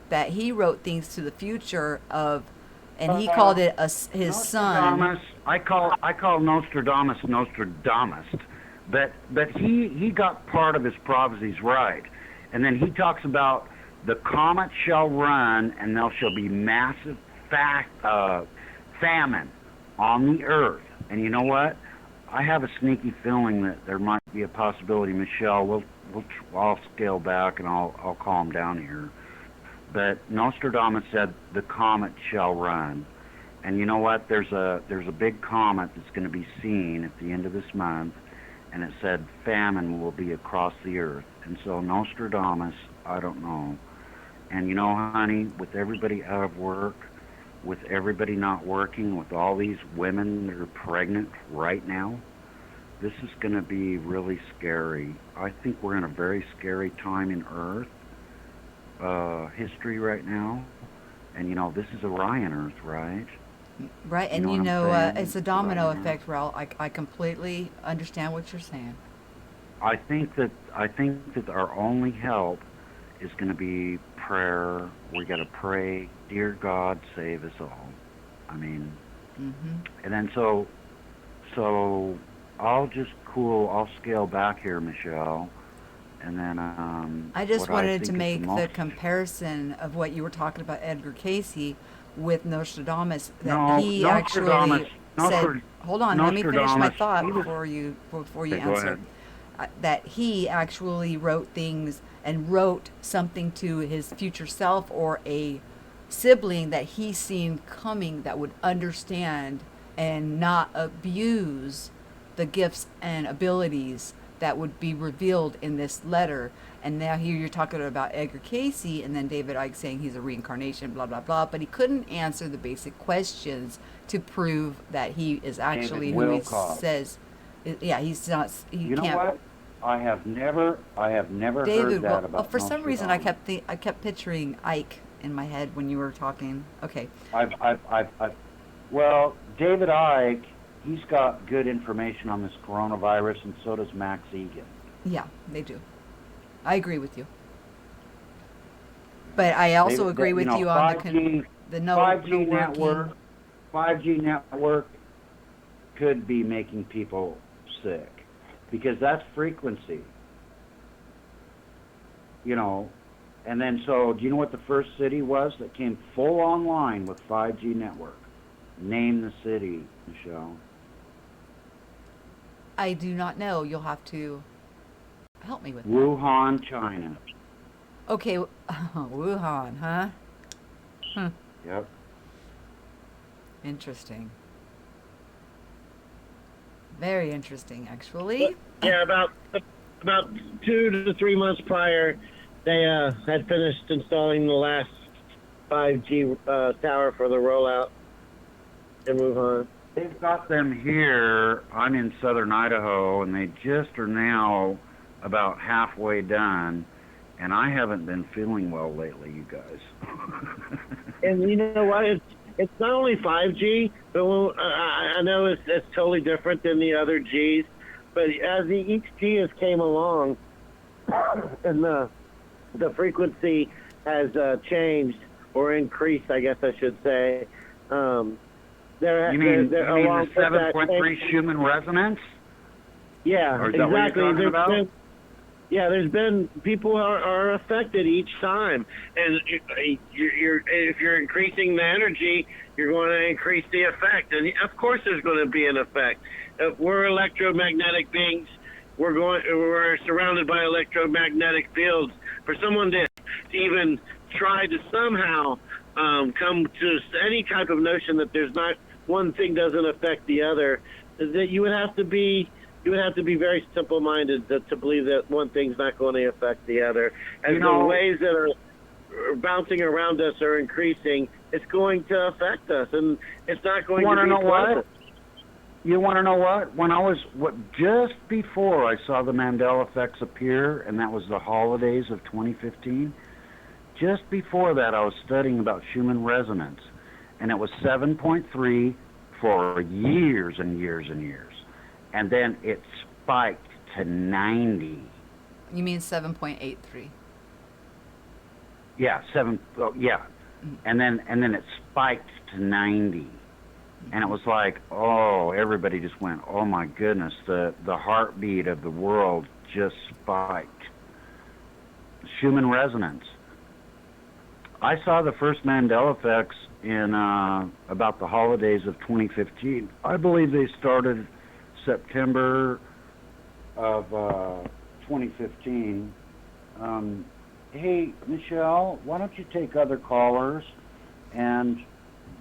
that he wrote things to the future of, and he called it his son. I call Nostradamus Nostradamus, but he got part of his prophecies right, and then he talks about the comet shall run, and there shall be massive famine on the earth. And you know what? I have a sneaky feeling that there might be a possibility, Michelle. I'll scale back and I'll calm down here. But Nostradamus said the comet shall run, and you know what? There's a big comet that's going to be seen at the end of this month, and it said famine will be across the earth. And so Nostradamus, I don't know. And you know, honey, with everybody out of work, with everybody not working, with all these women that are pregnant right now, this is going to be really scary. I think we're in a very scary time in Earth history right now. And, you know, this is Orion Earth, right? Right, and you know it's a domino effect, Ralph. I completely understand what you're saying. I think that our only help is going to be prayer. We got to pray, dear God, save us all. I mean, and then so I'll scale back here, Michelle, and then I just wanted to make the comparison of what you were talking about, Edgar Casey, with Nostradamus. That he actually said, "Hold on, let me finish my thought before you answer." That he actually wrote things and wrote something to his future self or a sibling that he seen coming that would understand and not abuse the gifts and abilities that would be revealed in this letter. And now here you're talking about Edgar Casey and then David Icke saying he's a reincarnation, blah, blah, blah. But he couldn't answer the basic questions to prove that he is actually who he says. Yeah, he's not. He can't. You know what? I have never David, heard that about for some reason, I Nostradamus. kept picturing Ike in my head when you were talking. Okay. Well, David Icke, he's got good information on this coronavirus, and so does Max Egan. Yeah, they do. I agree with you. But I also agree with you on 5G network. 5G network could be making people sick because that's frequency. You know, And then, so do you know what the first city was that came full online with 5G network? Name the city, Michelle. I do not know. You'll have to help me with that. Wuhan, China. Okay, Wuhan, huh? Yep. Interesting. Very interesting, actually. Yeah, about 2 to 3 months prior, they had finished installing the last 5G tower for the rollout in Wuhan. They've got them here. I'm in southern Idaho, and they just are now about halfway done. And I haven't been feeling well lately, you guys. And you know what? It's not only 5G, but I know it's totally different than the other Gs. But as each G has came along, and the frequency has changed or increased, I guess I should say. You mean the 7.3 Schumann resonance? Yeah, Or is that what exactly. you're talking about? There's been people are affected each time, and if you're increasing the energy, you're going to increase the effect, and of course there's going to be an effect. If we're electromagnetic beings, we're surrounded by electromagnetic fields. For someone to even try to somehow come to any type of notion that there's not one thing doesn't affect the other, that you would have to be very simple-minded to believe that one thing's not going to affect the other. As the waves that are bouncing around us are increasing, it's going to affect us, and it's not going to be pleasant. You want to know what? When I was, just before I saw the Mandela effects appear, and that was the holidays of 2015, just before that I was studying about Schumann resonance, and it was 7.3 for years and years and years. And then it spiked to 90. You mean 7.83? Yeah, and then it spiked to 90, and it was like, oh, everybody just went, oh my goodness, the heartbeat of the world just spiked. Schumann resonance. I saw the first Mandela effects in about the holidays of 2015. I believe they started September of 2015. Hey, Michelle, why don't you take other callers, and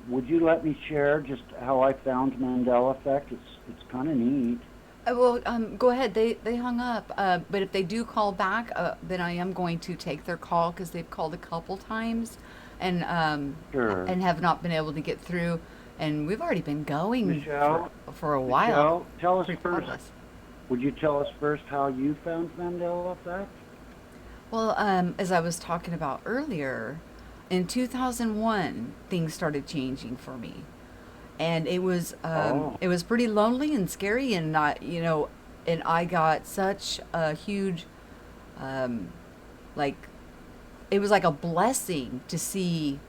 would you let me share just how I found Mandela effect? It's kind of neat. Well, go ahead. They hung up. But if they do call back, then I am going to take their call because they've called a couple times, and Sure. and have not been able to get through. And we've already been going Michelle, for a while. Michelle, tell us first. Regardless. Would you tell us first how you found Mandela effect? Well, as I was talking about earlier, in 2001, things started changing for me, and it was pretty lonely and scary, and and I got such a huge, like, it was like a blessing to see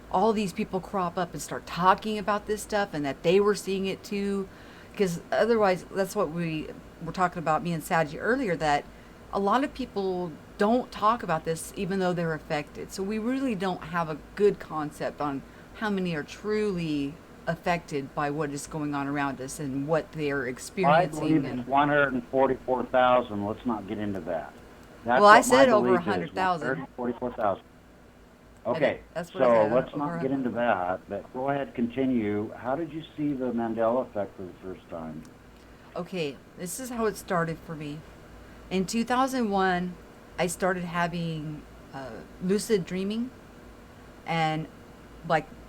all these people crop up and start talking about this stuff, and that they were seeing it too, because otherwise, that's what we were talking about, me and Sadie earlier, that a lot of people don't talk about this even though they're affected. So we really don't have a good concept on how many are truly affected by what is going on around us and what they're I experiencing. believe it's 144,000. Let's not get into that. That's Well, I what my said over belief is, 100,000. 144,000. Okay, That's what I so said, let's over not get into that, but go ahead, continue. How did you see the Mandela effect for the first time? Okay, this is how it started for me. In 2001, I started having lucid dreaming, and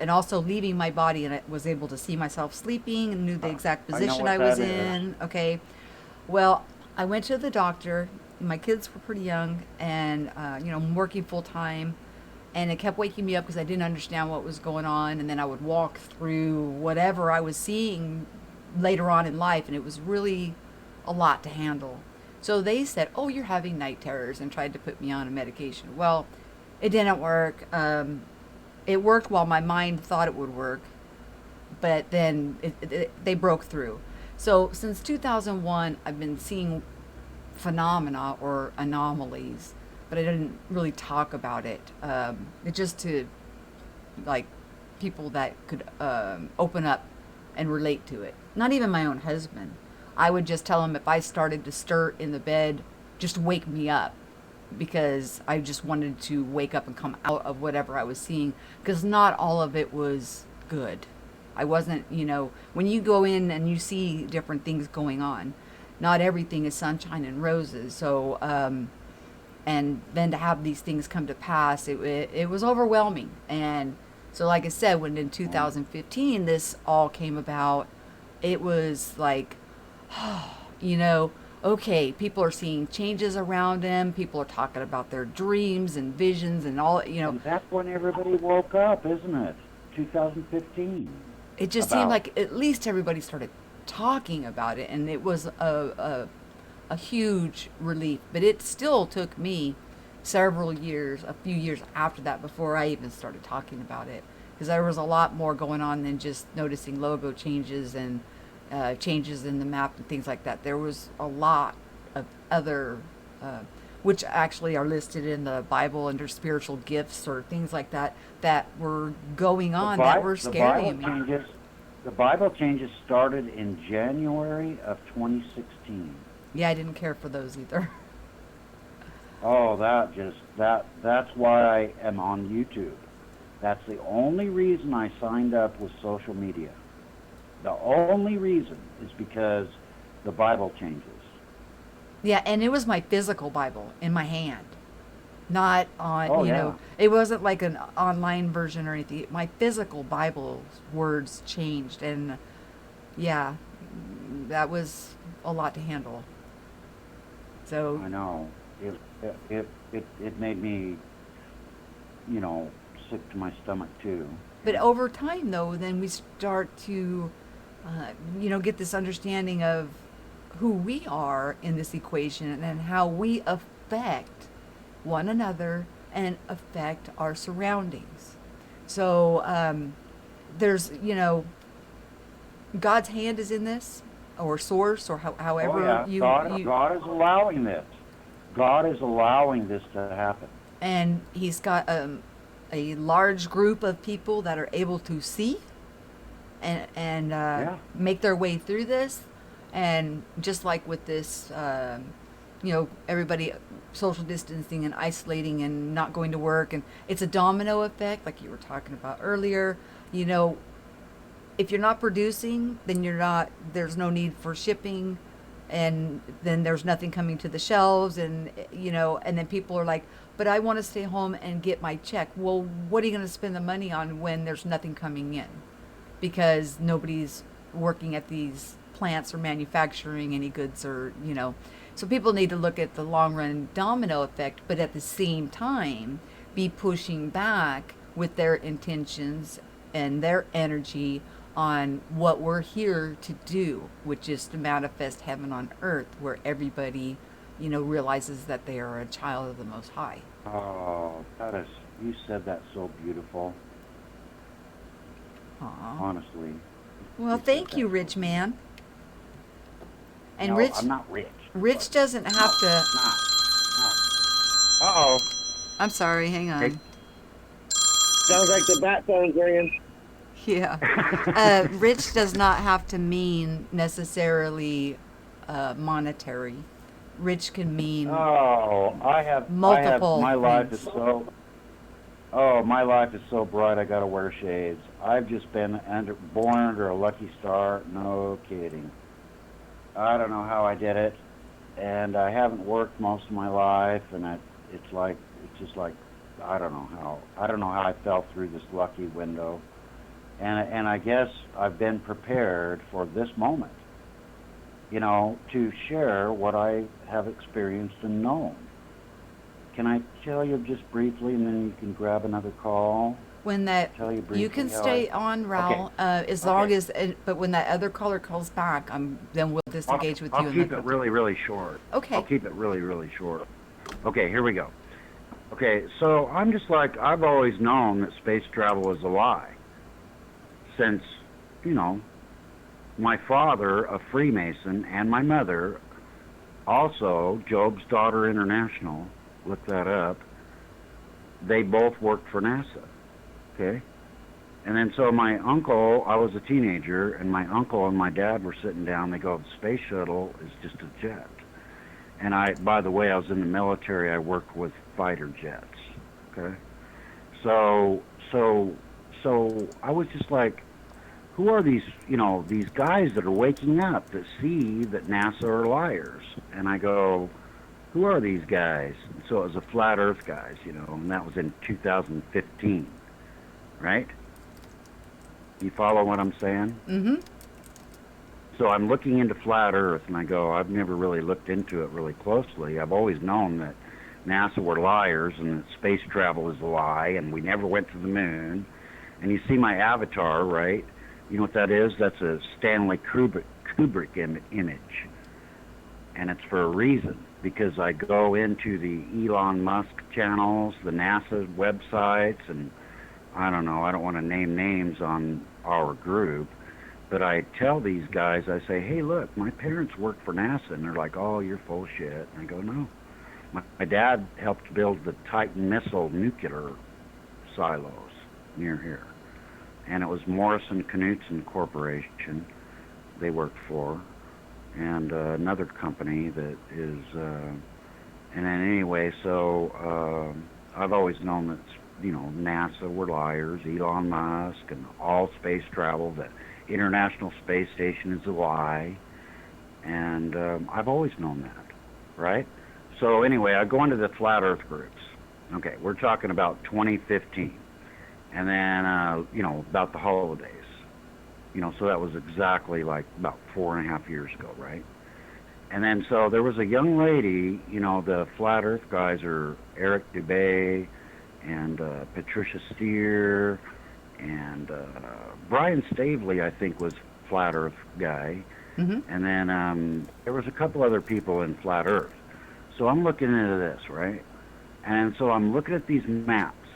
also leaving my body, and I was able to see myself sleeping and knew the exact I know position what I was that is. in. Okay, well, I went to the doctor. My kids were pretty young, and I'm working full time, and it kept waking me up because I didn't understand what was going on, and then I would walk through whatever I was seeing later on in life, and it was really a lot to handle. So they said, oh, you're having night terrors, and tried to put me on a medication. Well, it didn't work. It worked while my mind thought it would work, but then they broke through. So since 2001, I've been seeing phenomena or anomalies but I didn't really talk about it. It just to like people that could open up and relate to it. Not even my own husband. I would just tell him if I started to stir in the bed, just wake me up, because I just wanted to wake up and come out of whatever I was seeing, because not all of it was good. I wasn't, when you go in and you see different things going on, not everything is sunshine and roses. So, and then to have these things come to pass, it was overwhelming. And so, like I said, when in 2015 this all came about, it was like, okay, people are seeing changes around them. People are talking about their dreams and visions and all, And that's when everybody woke up, isn't it? 2015. It just seemed like at least everybody started talking about it, and it was a huge relief. But it still took me several years, a few years after that, before I even started talking about it, because there was a lot more going on than just noticing logo changes and changes in the map and things like that. There was a lot of other, which actually are listed in the Bible under spiritual gifts or things like that, that were going on that were scaring me. The Bible changes started in January of 2016. Yeah, I didn't care for those either. Oh, that's why I am on YouTube. That's the only reason I signed up with social media. The only reason is because the Bible changes. Yeah, and it was my physical Bible in my hand. Not on, yeah. It wasn't like an online version or anything. My physical Bible's words changed, and yeah, that was a lot to handle. So I know. It made me, sick to my stomach too. But over time, though, then we start to, get this understanding of who we are in this equation and how we affect one another and affect our surroundings. So there's, God's hand is in this, or source, or however God is allowing this. God is allowing this to happen. And He's got a large group of people that are able to see and make their way through this. And just like with this, everybody social distancing and isolating and not going to work, and it's a domino effect, like you were talking about earlier. If you're not producing, then there's no need for shipping, and then there's nothing coming to the shelves, and and then people are like, but I want to stay home and get my check. Well, what are you going to spend the money on when there's nothing coming in? Because nobody's working at these plants or manufacturing any goods, or so people need to look at the long run domino effect, but at the same time be pushing back with their intentions and their energy on what we're here to do, which is to manifest heaven on earth, where everybody realizes that they are a child of the Most High. Oh, you said that so beautiful. Aww. Honestly. Well, thank you, rich man. And No, Rich, I'm not rich. Rich doesn't have to. No. Uh-oh. I'm sorry. Hang on. Hey. Sounds like the bat phone's ringing. Yeah. Rich does not have to mean necessarily monetary. Rich can mean multiple my life things. is so. My life is so bright. I gotta wear shades. I've just been born under a lucky star. No kidding. I don't know how I did it, and I haven't worked most of my life, and it's just like I don't know how I fell through this lucky window, and I guess I've been prepared for this moment, to share what I have experienced and known. Can I tell you just briefly, and then you can grab another call? When that Tell you briefly you can how stay on, Raul, as long as. But when that other caller calls back, then we'll disengage with you. I'll keep it really, really short. Okay. I'll keep it really, really short. Okay, here we go. Okay, so I'm just like, I've always known that space travel is a lie. Since, my father, a Freemason, and my mother, also Job's Daughter International, look that up. They both worked for NASA. Okay. And then so my uncle, I was a teenager, and my uncle and my dad were sitting down. They go, the space shuttle is just a jet. And by the way, I was in the military. I worked with fighter jets. Okay. So I was just like, who are these, these guys that are waking up that see that NASA are liars? And I go, who are these guys? And so it was the flat Earth guys, and that was in 2015, right? You follow what I'm saying? Mm-hmm. So I'm looking into flat Earth, and I go, I've never really looked into it really closely. I've always known that NASA were liars and that space travel is a lie, and we never went to the moon. And you see my avatar, right? You know what that is? That's a Stanley Kubrick image. And it's for a reason, because I go into the Elon Musk channels, the NASA websites, and I don't know, I don't want to name names on our group, but I tell these guys, I say, hey, look, my parents work for NASA. And they're like, oh, you're full of shit. And I go, no. My dad helped build the Titan missile nuclear silos near here. And it was Morrison Knudsen Corporation they worked for, and another company that is, and then anyway, so I've always known that, NASA were liars, Elon Musk, and all space travel, the International Space Station is a lie, and I've always known that, right? So anyway, I go into the flat Earth groups. Okay, we're talking about 2015, and then, about the holidays. So that was exactly like about 4.5 years ago, right? And then so there was a young lady, the flat Earth guys are Eric Dubay and Patricia Steer and Brian Stavely, I think, was flat Earth guy. Mm-hmm. And then there was a couple other people in flat Earth. So I'm looking into this, right? And so I'm looking at these maps,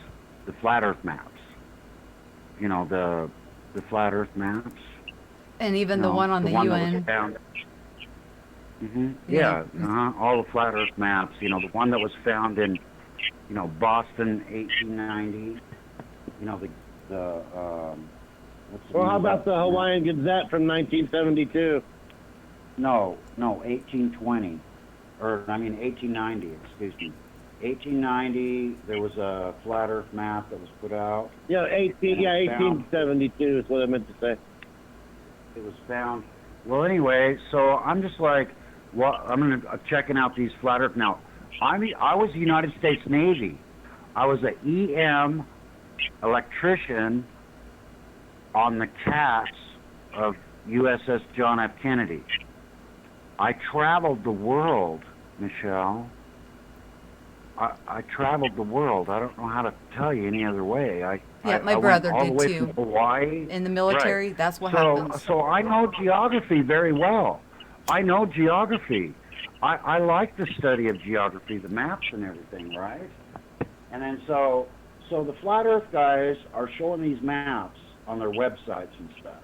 the flat Earth maps. The flat Earth maps. And even the one on the UN. Mm-hmm. Yeah, all the flat Earth maps. The one that was found in, Boston, 1890. Well, how about the Hawaiian Gazette from 1972? No, 1820. 1890, excuse me. 1890, there was a flat Earth map that was put out. Yeah, 1872 is what I meant to say. It was found. Well, anyway, so I'm just like, I'm checking out these flat Earth. Now, I was the United States Navy. I was an EM electrician on the cats of USS John F. Kennedy. I traveled the world, Michelle. I traveled the world. I don't know how to tell you any other way. My I brother went all did the way too. from Hawaii. In the military, Right. that's what happens. So I know geography very well. I know geography. I like the study of geography, the maps and everything, right? And then so the flat Earth guys are showing these maps on their websites and stuff.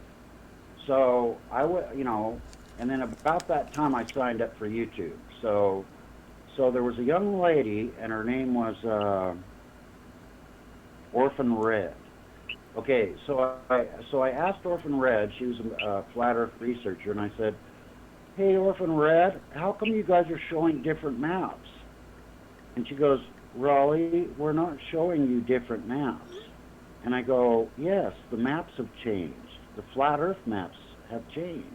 So I would, and then about that time I signed up for YouTube. So there was a young lady, and her name was Orphan Red. Okay, so I asked Orphan Red, she was a flat Earth researcher, and I said, hey, Orphan Red, how come you guys are showing different maps? And she goes, Raleigh, we're not showing you different maps. And I go, yes, the maps have changed. The flat Earth maps have changed.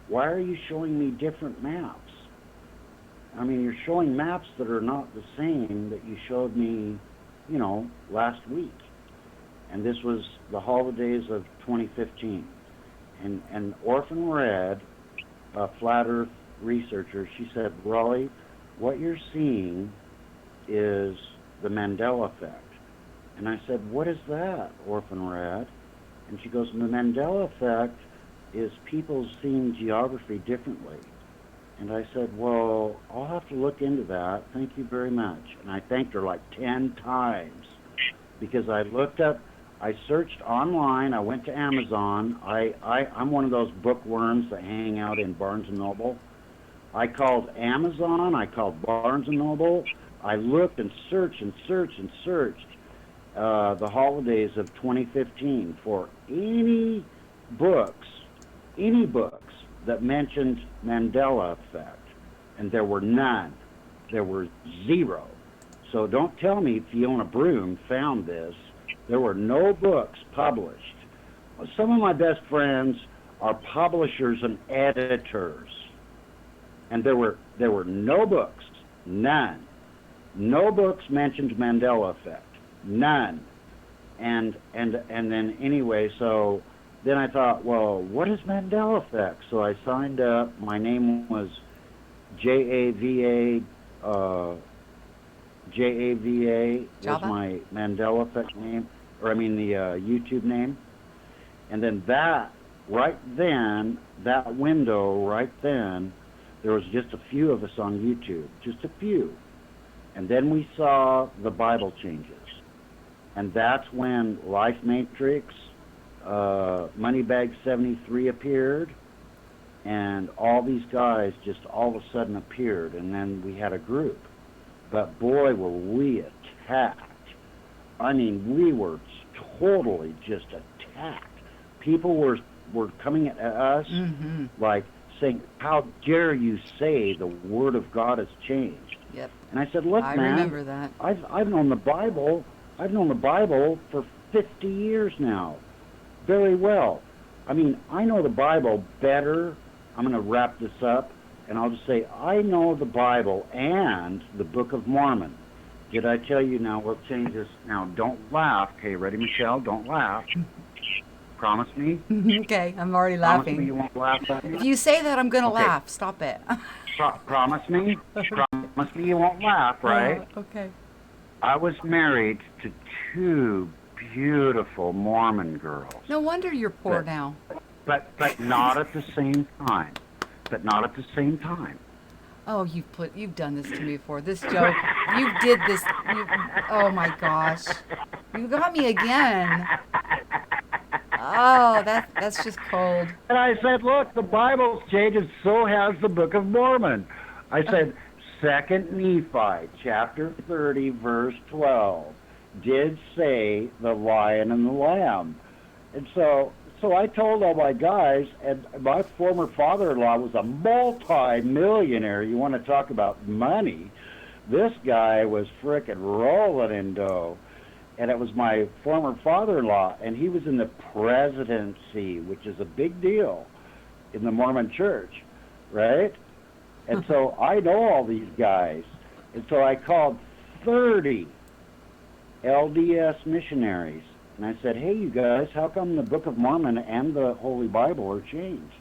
Why are you showing me different maps? I mean, you're showing maps that are not the same that you showed me, last week. And this was the holidays of 2015. And Orphan Red, a flat Earth researcher, she said, Raleigh, what you're seeing is the Mandela effect. And I said, what is that, Orphan Red? And she goes, the Mandela effect is people seeing geography differently. And I said, well, I'll have to look into that. Thank you very much. And I thanked her like 10 times because I searched online. I went to Amazon. I'm one of those bookworms that hang out in Barnes & Noble. I called Amazon. I called Barnes and Noble. I looked and searched and searched and searched the holidays of 2015 for any books that mentioned Mandela effect, and there were none. There were zero. So don't tell me Fiona Broom found this. There were no books published. Some of my best friends are publishers and editors, and there were no books, none. No books mentioned Mandela effect, none. And then anyway, so then I thought, well, what is Mandela effect? So I signed up. My name was JAVA. JAVA was Java? my Mandela effect name, or I mean the YouTube name. And then that window right then, there was just a few of us on YouTube, just a few. And then we saw the Bible changes. And that's when Life Matrix, Moneybag 73 appeared, and all these guys just all of a sudden appeared, and then we had a group. But boy, were we attacked. I mean, we were totally just attacked. People were coming at us like saying, how dare you say the Word of God has changed? Yep. And I said, look, I man, remember that. I've known the Bible for 50 years now, very well. I mean, I know the Bible better. I'm going to wrap this up, and I'll just say, I know the Bible and the Book of Mormon. Did I tell you now? We'll change this. Now, don't laugh. Okay, ready, Michelle? Don't laugh. Promise me? Okay, I'm already Promise me laughing. you won't laugh at me? If you say that, I'm going to Okay. laugh. Stop it. Promise me? Promise me you won't laugh, right? Okay. I was married to two beautiful Mormon girls. No wonder you're poor But- now. But not at the same time. But not at the same time. Oh, you've done this to me before. This joke, you did this. Oh my gosh, you got me again. Oh, that's just cold. And I said, look, the Bible's changed, and so has the Book of Mormon. I said, 2 Nephi, chapter 30, verse 12, did say the lion and the lamb. And so I told all my guys, and my former father-in-law was a multi-millionaire. You want to talk about money. This guy was frickin' rolling in dough. And it was my former father-in-law, and he was in the presidency, which is a big deal in the Mormon church, right? And so I know all these guys. And so I called 30 LDS missionaries. And I said, hey, you guys, how come the Book of Mormon and the Holy Bible are changed?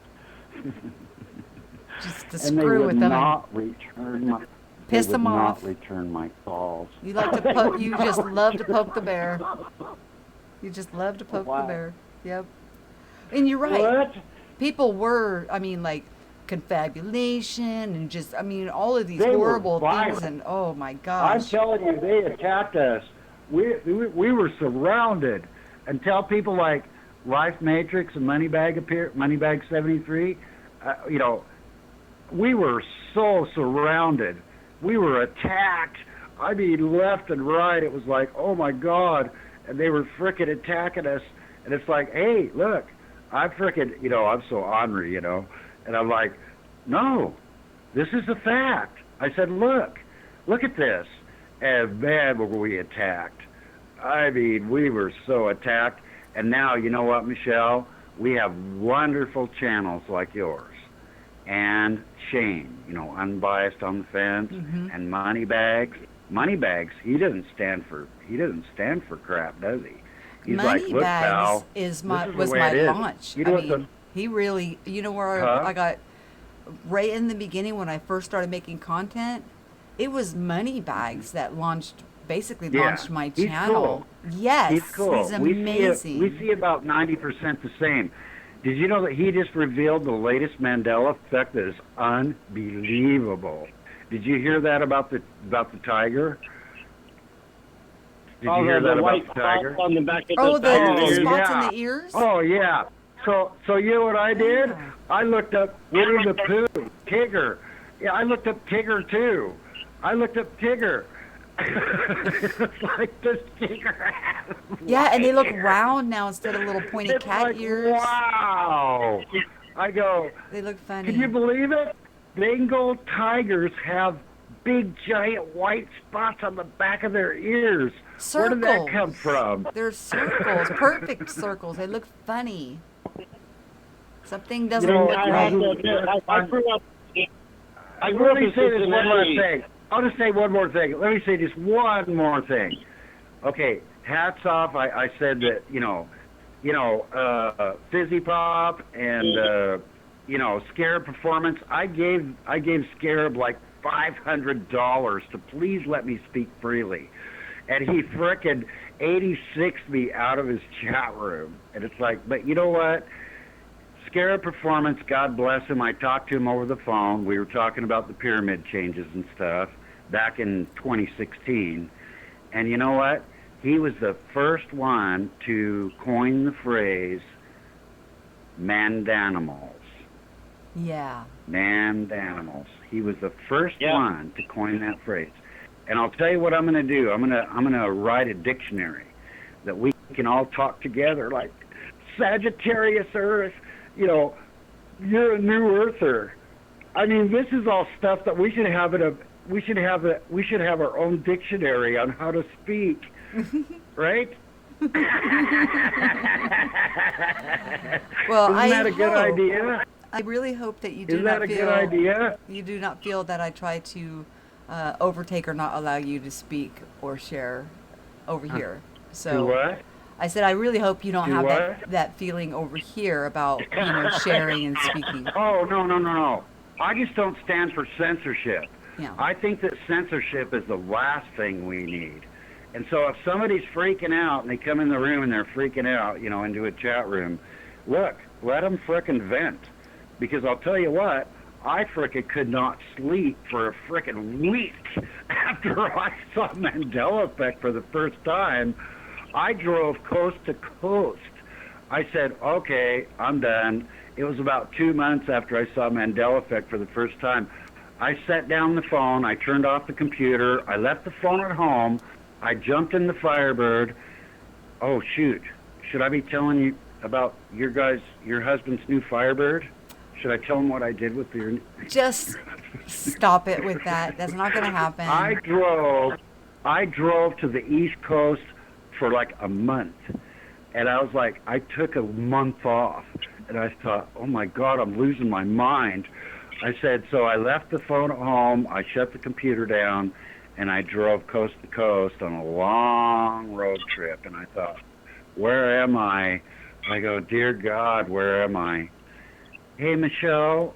Just to And they screw would with them. not return my, Piss they them would off. not return my calls. You like to poke. You just love to poke the bear. You just love to poke Wow. the bear. Yep. And you're right. What? People were. I mean, like confabulation and just. I mean, all of these They were horrible things. violent. And oh my I'm gosh. telling you, they attacked us. We were surrounded until people like Life Matrix and Moneybag 73. We were so surrounded. We were attacked. I mean, left and right. It was like, oh my God. And they were frickin' attacking us. And it's like, hey, look, I'm frickin', I'm so ornery, And I'm like, no, this is a fact. I said, look at this. And man, were we attacked. I mean, we were so attacked. And now, you know what, Michelle? We have wonderful channels like yours. And Shane, Unbiased on the Fence, and Moneybags, he doesn't stand for crap, does he? He's like, look, pal, was this my is. launch. You know I what mean, he really. You know where Huh? I got right in the beginning when I first started making content. It was Moneybags that launched my he's channel. cool. Yes, He's cool. he's amazing. We see about 90% the same. Did you know that he just revealed the latest Mandela effect that is unbelievable? Did you hear that about the tiger? Did you hear that the about white the tiger? spots on the back of Oh, the the tiger's ears. spots yeah. in the ears. Oh yeah. So you know what I did? Yeah. I looked up Winnie the Pooh, Tigger, Yeah, I looked up Tigger too. I looked up Tigger. It's like this Tigger has Yeah, and they look hair. round now instead of little pointy It's cat like, ears. wow. I go, They look funny. can you believe it? Bengal tigers have big giant white spots on the back of their ears. Where did that come from? They're circles, perfect circles. They look funny. Something doesn't know, look I right. have to admit, I grew up. I grew Let up me in say this one last Cincinnati. thing. I'll just say one more thing. Let me say just one more thing. Okay, hats off. I said that, Fizzy Pop and, Scarab Performance. I gave Scarab like $500 to please let me speak freely. And he frickin' 86'd me out of his chat room. And it's like, but you know what? Scarab Performance, God bless him. I talked to him over the phone. We were talking about the pyramid changes and stuff back in 2016. And you know what? He was the first one to coin the phrase mandanimals. Yeah. Mandanimals. He was the first Yeah. one to coin that phrase. And I'll tell you what I'm going to do. I'm going to write a dictionary that we can all talk together like Sagittarius Earth, you're a new earther. I mean, this is all stuff that we should have our own dictionary on how to speak. Right? Well, Isn't that a good hope- idea? I really hope that you do Isn't not that a feel good idea? you do not feel that I try to overtake or not allow you to speak or share over here. So Do what? I said I really hope you don't Do have what? that feeling over here about sharing and speaking. Oh, no. I just don't stand for censorship. Yeah. I think that censorship is the last thing we need. And so if somebody's freaking out and they come in the room and they're freaking out, into a chat room, look, let them frickin' vent. Because I'll tell you what, I frickin' could not sleep for a frickin' week after I saw Mandela Effect for the first time. I drove coast to coast. I said, okay, I'm done. It was about 2 months after I saw Mandela Effect for the first time. I set down the phone. I turned off the computer. I left the phone at home. I jumped in the Firebird. Oh, shoot. Should I be telling you about your husband's new Firebird? Should I tell him what I did with your... Just stop it with that. That's not going to happen. I drove to the East Coast for like a month. And I was like, I took a month off. And I thought, oh my God, I'm losing my mind. I said, so I left the phone at home, I shut the computer down, and I drove coast to coast on a long road trip. And I thought, where am I? I go, dear God, where am I? Hey, Michelle,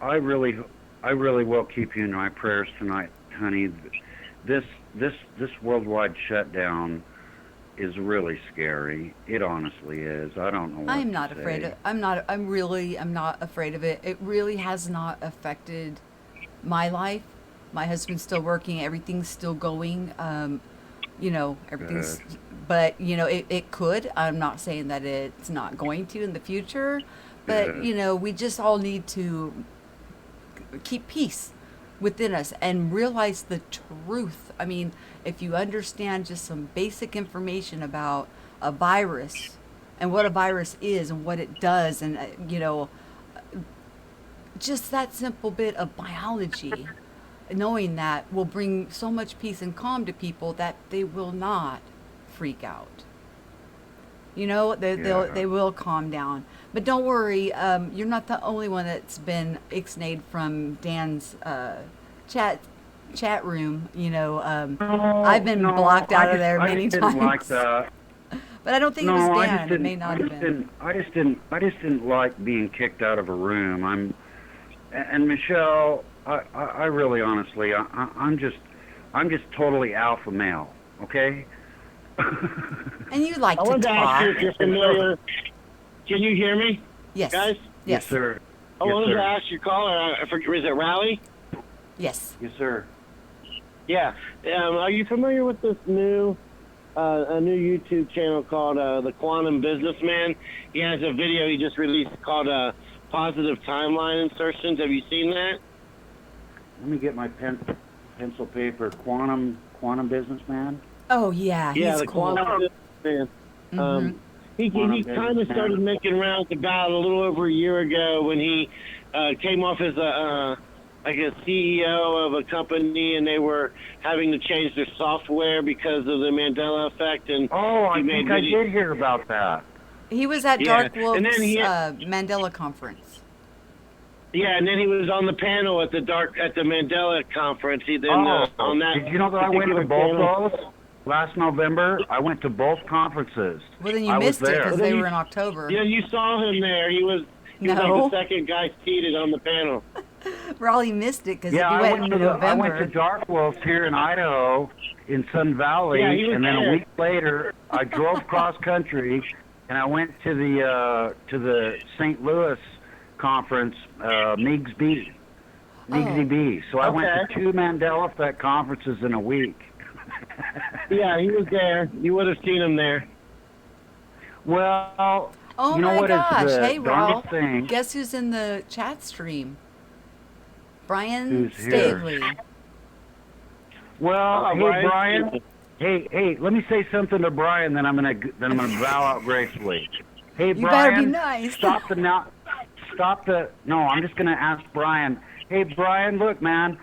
I really will keep you in my prayers tonight, honey. This worldwide shutdown is really scary. It honestly is. I don't know what I'm to not say. afraid of I'm not afraid of it. It really has not affected my life. My husband's still working, everything's still going. Everything's Good. but it could. I'm not saying that it's not going to in the future, but Good. we just all need to keep peace within us and realize the truth. I mean, if you understand just some basic information about a virus and what a virus is and what it does, and just that simple bit of biology, knowing that will bring so much peace and calm to people that they will not freak out. They will calm down. But don't worry, you're not the only one that's been ixnayed from Dan's chat room. I've been blocked out of there many I just times. didn't like that. But I don't think it No, was I Dan. just It didn't. may not have been. I just didn't like being kicked out of a room. And Michelle, I really, honestly, I'm just totally alpha male. Okay. And you like I to wanted to ask you talk. if you're familiar. Can you hear me, Yes. guys? Yes. sir. I Yes, wanted sir. to ask your caller. Is it Rally? Yes. Yes, sir. Yeah. Are you familiar with this new a new YouTube channel called The Quantum Businessman? He has a video he just released called Positive Timeline Insertions. Have you seen that? let me get my pencil paper. Quantum businessman. Oh yeah, Yeah, he's the cool. quantum man. He Quantum kind of businessman. started making rounds about a little over a year ago when he came off as a CEO of a company, and they were having to change their software because of the Mandela effect. And Oh, I he made think I video- did hear about that. He was at Yeah, Dark Wolf's and then he- Mandela conference. Yeah, and then he was on the panel at the Mandela conference. He then Oh, on that. did you know that I went to particular both panel- those last November? I went to both conferces. Well, then you I was missed it there. because Well, then they you- were in October. Yeah, you saw him there. He was No. like the second guy seated on the panel. Raleigh missed it because Yeah, if you I went went in to November. Dark Wolf's here in Idaho, in Sun Valley, Yeah, he was and then there. a week later, I drove cross country, and I went to the St. Louis conference, Migs B. So I went to Okay. 2 Mandela Effect conferences in a week. Yeah, he was there. You would have seen him there. Well, Oh you know my what is gosh! the Hey, Raul, darndest thing? guess who's in the chat stream? Brian Who's here? Stavely. Well, Oh, hey Brian. Hey, let me say something to Brian, then I'm gonna bow out gracefully. Hey You Brian, better be nice. No, I'm just gonna ask Brian. Hey Brian, look man,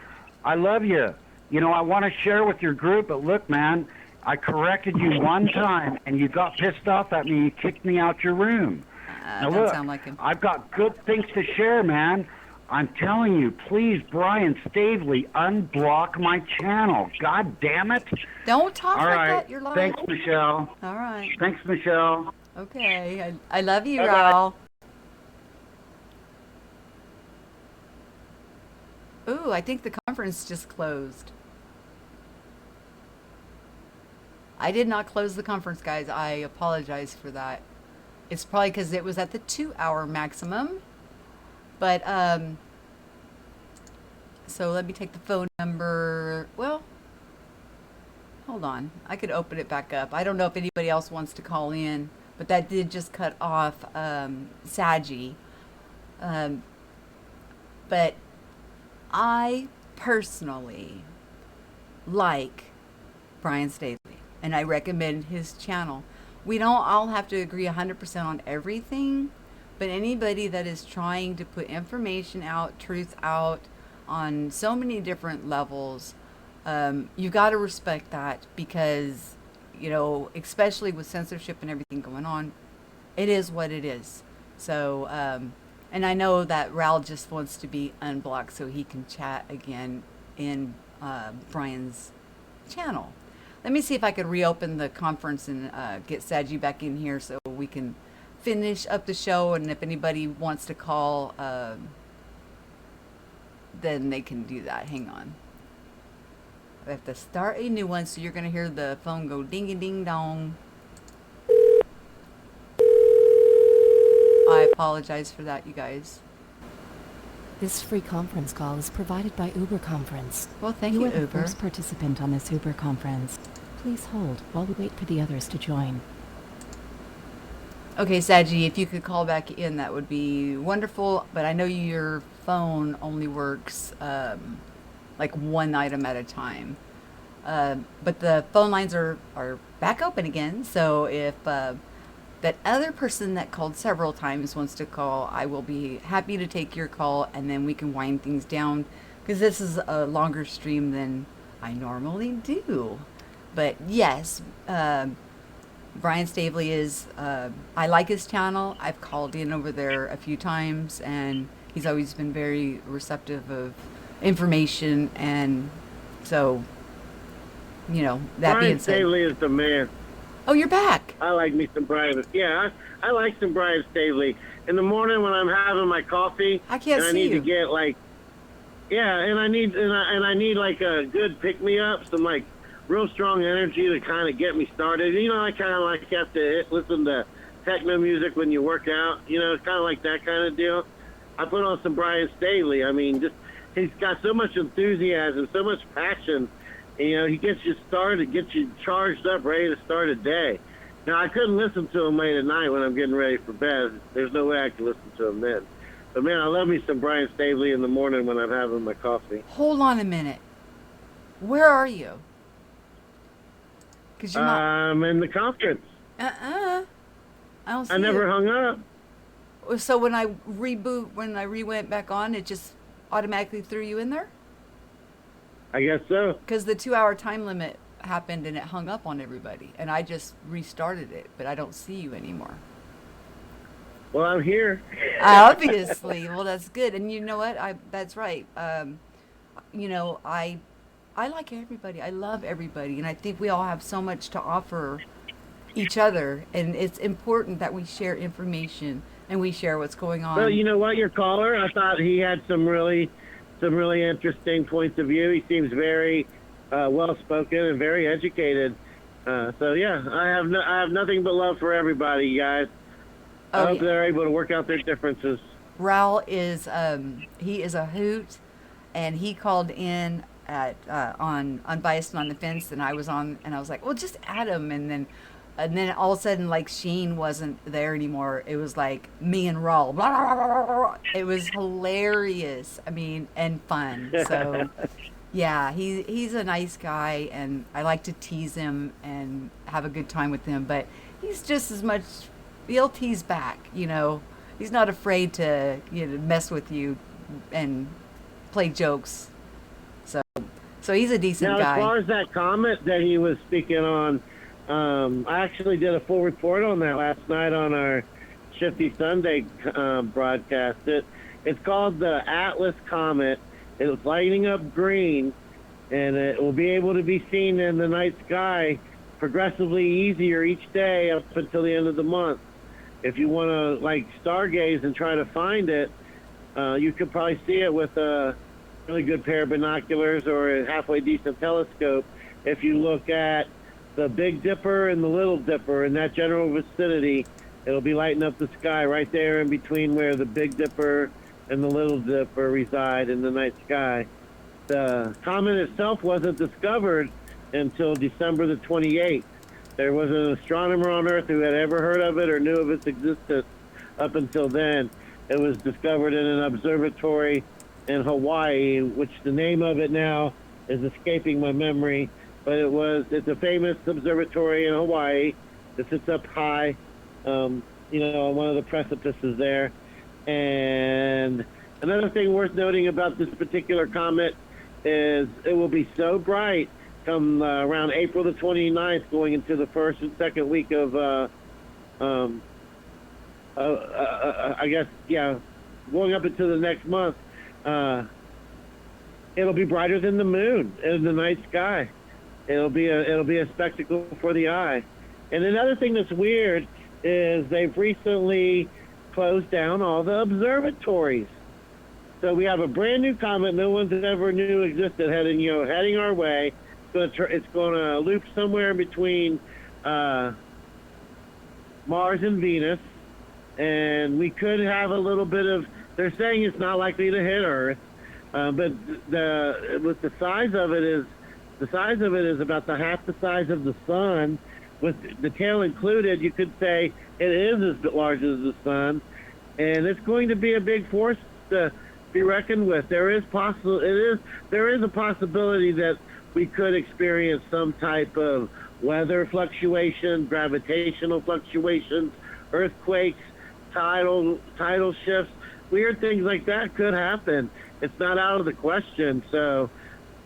I love you. You know, I want to share with your group, but look man, I corrected you one time and you got pissed off at me. You kicked me out your room. Now Doesn't look, sound like him. I've got good things to share, man. I'm telling you, please, Brian Stavely, unblock my channel. God damn it. Don't talk All like right. that. You're lying. Thanks, Michelle. All right. Thanks, Michelle. Okay. I love you, Bye-bye. Raul. Ooh, I think the conference just closed. I did not close the conference, guys. I apologize for that. It's probably because it was at the 2-hour maximum. But, so let me take the phone number. Well, hold on. I could open it back up. I don't know if anybody else wants to call in, but that did just cut off Saji. But I personally like Brian Stavely, and I recommend his channel. We don't all have to agree 100% on everything, but anybody that is trying to put information out, truth out on so many different levels, you got to respect that because, you know, especially with censorship and everything going on, it is what it is. So, and I know that Raul just wants to be unblocked so he can chat again in Brian's channel. Let me see if I could reopen the conference and get Saji back in here so we can finish up the show. And if anybody wants to call, then they can do that. Hang on. I have to start a new one, so you're going to hear the phone go ding-a-ding-dong. I apologize for that, you guys. This free conference call is provided by Uber Conference. Well, thank you, are the Uber. first participant on this Uber conference. Please hold while we wait for the others to join. Okay, Saji, if you could call back in, that would be wonderful. But I know your phone only works like one item at a time. But the phone lines are back open again. So if that other person that called several times wants to call, I will be happy to take your call, and then we can wind things down because this is a longer stream than I normally do. But yes, Brian Stavely is, I like his channel. I've called in over there a few times, and he's always been very receptive of information. And so, you know, that Brian being said. Stavely is the man. Oh, you're back. I like me some Brian. Yeah, I like some Brian Stavely. In the morning when I'm having my coffee, I can't and I see need you. to get like, yeah, and I need like a good pick me up, some like real strong energy to kind of get me started. You know, I kind of like have to listen to techno music when you work out. You know, it's kind of like that kind of deal. I put on some Brian Stavely. I mean, just he's got so much enthusiasm, so much passion. And, you know, he gets you started, gets you charged up, ready to start a day. Now, I couldn't listen to him late at night when I'm getting ready for bed. There's no way I could listen to him then. But man, I love me some Brian Stavely in the morning when I'm having my coffee. Hold on a minute. Where are you? Because you're not. I'm in the conference. I don't see I never you. hung up. So when I went back on, it just automatically threw you in there? I guess so. Because the 2-hour time limit happened and it hung up on everybody. And I just restarted it, but I don't see you anymore. Well, I'm here. Obviously. Well, that's good. And you know what? That's right. You know, I like everybody. I love everybody. And I think we all have so much to offer each other. And it's important that we share information and we share what's going on. Well, you know what? Your caller, I thought he had some really interesting points of view. He seems very well-spoken and very educated. So, yeah, I have nothing but love for everybody, you guys. I hope they're able to work out their differences. Raul is he is a hoot, and he called in at on Unbiased and on the Fence, and I was on, and I was like, well, just add him, and then all of a sudden, like, Sheen wasn't there anymore. It was like me and Raul. Blah, blah, blah, blah, blah. It was hilarious. I mean, and fun. So, yeah, he's a nice guy, and I like to tease him and have a good time with him. But he's just as much. He'll tease back. You know, he's not afraid to mess with you and play jokes. So he's a decent now, guy. As far as that comment that he was speaking on. I actually did a full report on that last night on our Shifty Sunday broadcast. It's called the Atlas Comet. It's lighting up green, and it will be able to be seen in the night sky progressively easier each day up until the end of the month. If you want to, like, stargaze and try to find it, you could probably see it with a really good pair of binoculars or a halfway decent telescope. If you look at the Big Dipper and the Little Dipper in that general vicinity, it'll be lighting up the sky right there in between where the Big Dipper and the Little Dipper reside in the night sky. The comet itself wasn't discovered until December the 28th. There was an astronomer on Earth who had ever heard of it or knew of its existence up until then. It was discovered in an observatory in Hawaii, which the name of it now is escaping my memory. But it's a famous observatory in Hawaii that sits up high, on one of the precipices there. And another thing worth noting about this particular comet is it will be so bright come around April the 29th, going into the first and second week of, going up into the next month. It'll be brighter than the moon in the night sky. It'll be a spectacle for the eye. And another thing that's weird is they've recently closed down all the observatories. So we have a brand new comet no one's ever knew existed heading our way. It's going to loop somewhere between Mars and Venus, and we could have a little bit of. They're saying it's not likely to hit Earth, but the size of it is about half the size of the sun, with the tail included. You could say it is as large as the sun, and it's going to be a big force to be reckoned with. There is a possibility that we could experience some type of weather fluctuation, gravitational fluctuations, earthquakes, tidal shifts. Weird things like that could happen. It's not out of the question. So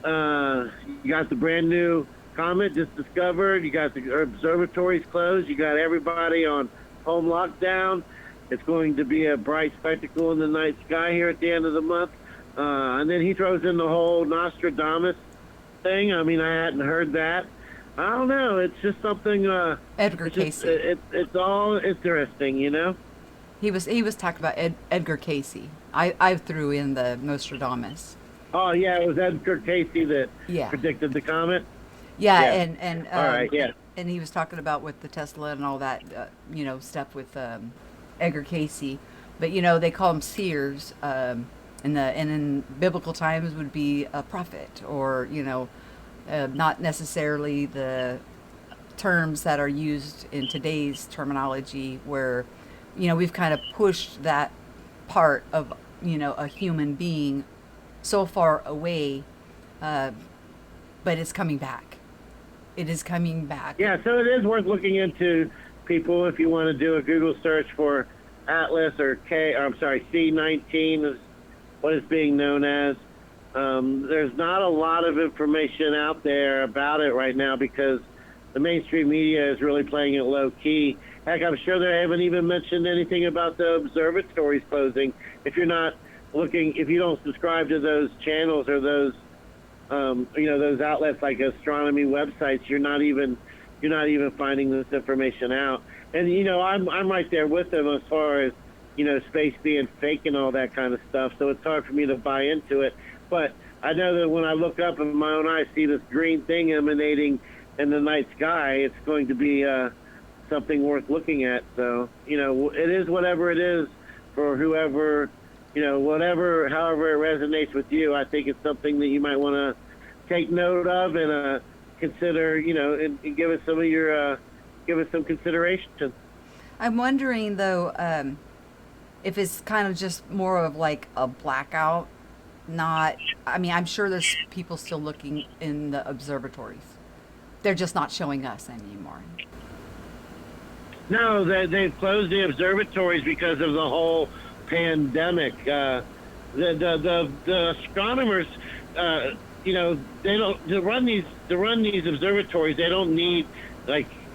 you got the brand new comet just discovered. You got the observatories closed. You got everybody on home lockdown. It's going to be a bright spectacle in the night sky here at the end of the month. And then he throws in the whole Nostradamus thing. I mean, I hadn't heard that. I don't know. It's just something. Edgar Casey. It's all interesting, you know. He was talking about Edgar Casey. I threw in the Nostradamus. Oh yeah, it was Edgar Casey that predicted the comet. Yeah. And all right, yeah. And he was talking about with the Tesla and all that, stuff with Edgar Casey. But they call him seers. And in biblical times would be a prophet, or not necessarily the terms that are used in today's terminology, where we've kind of pushed that part of, a human being so far away, but it's coming back. It is coming back. Yeah, so it is worth looking into, people, if you want to do a Google search for Atlas or C19 is what it's being known as. There's not a lot of information out there about it right now because the mainstream media is really playing it low key. Heck, I'm sure they haven't even mentioned anything about the observatories closing. If you don't subscribe to those channels or those, those outlets like astronomy websites, you're not even finding this information out. And I'm right there with them as far as space being fake and all that kind of stuff. So it's hard for me to buy into it. But I know that when I look up in my own eyes, see this green thing emanating in the night sky, it's going to be something worth looking at. So it is whatever it is for whoever, however it resonates with you. I think it's something that you might want to take note of and consider, and give it some consideration. I'm wondering though, if it's kind of just more of like a blackout. I'm sure there's people still looking in the observatories. They're just not showing us anymore. No, they've closed the observatories because of the whole pandemic. The astronomers, they don't to run these observatories. They don't need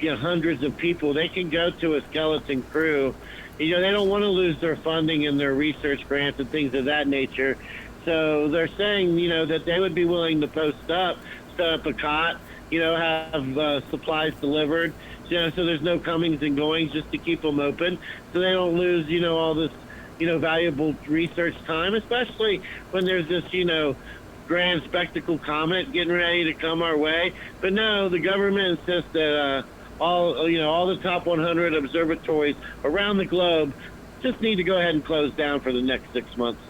hundreds of people. They can go to a skeleton crew. They don't want to lose their funding and their research grants and things of that nature. So they're saying, that they would be willing to post up, set up a cot, have supplies delivered, so there's no comings and goings, just to keep them open, so they don't lose, all this, valuable research time, especially when there's this, grand spectacle comet getting ready to come our way. But no, the government insists that all the top 100 observatories around the globe just need to go ahead and close down for the next 6 months,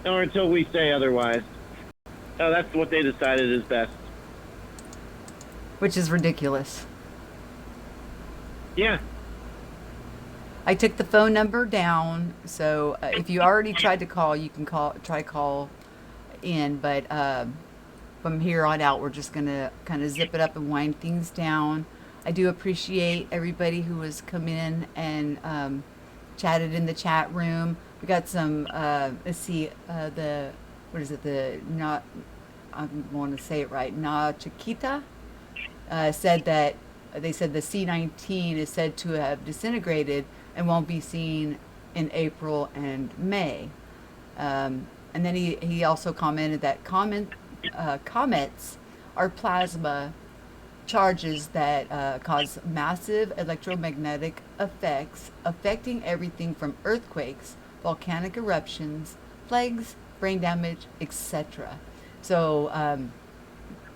or until we say otherwise. Oh, that's what they decided is best. Which is ridiculous. Yeah. I took the phone number down, so if you already tried to call, you can try to call in. But from here on out, we're just gonna kind of zip it up and wind things down. I do appreciate everybody who has come in and chatted in the chat room. We got some. Let's see. What is it? I want to say it right. Na Chiquita said that they said the C19 is said to have disintegrated and won't be seen in April and May. And then he also commented that comets are plasma charges that cause massive electromagnetic effects affecting everything from earthquakes, volcanic eruptions, plagues, brain damage, etc. So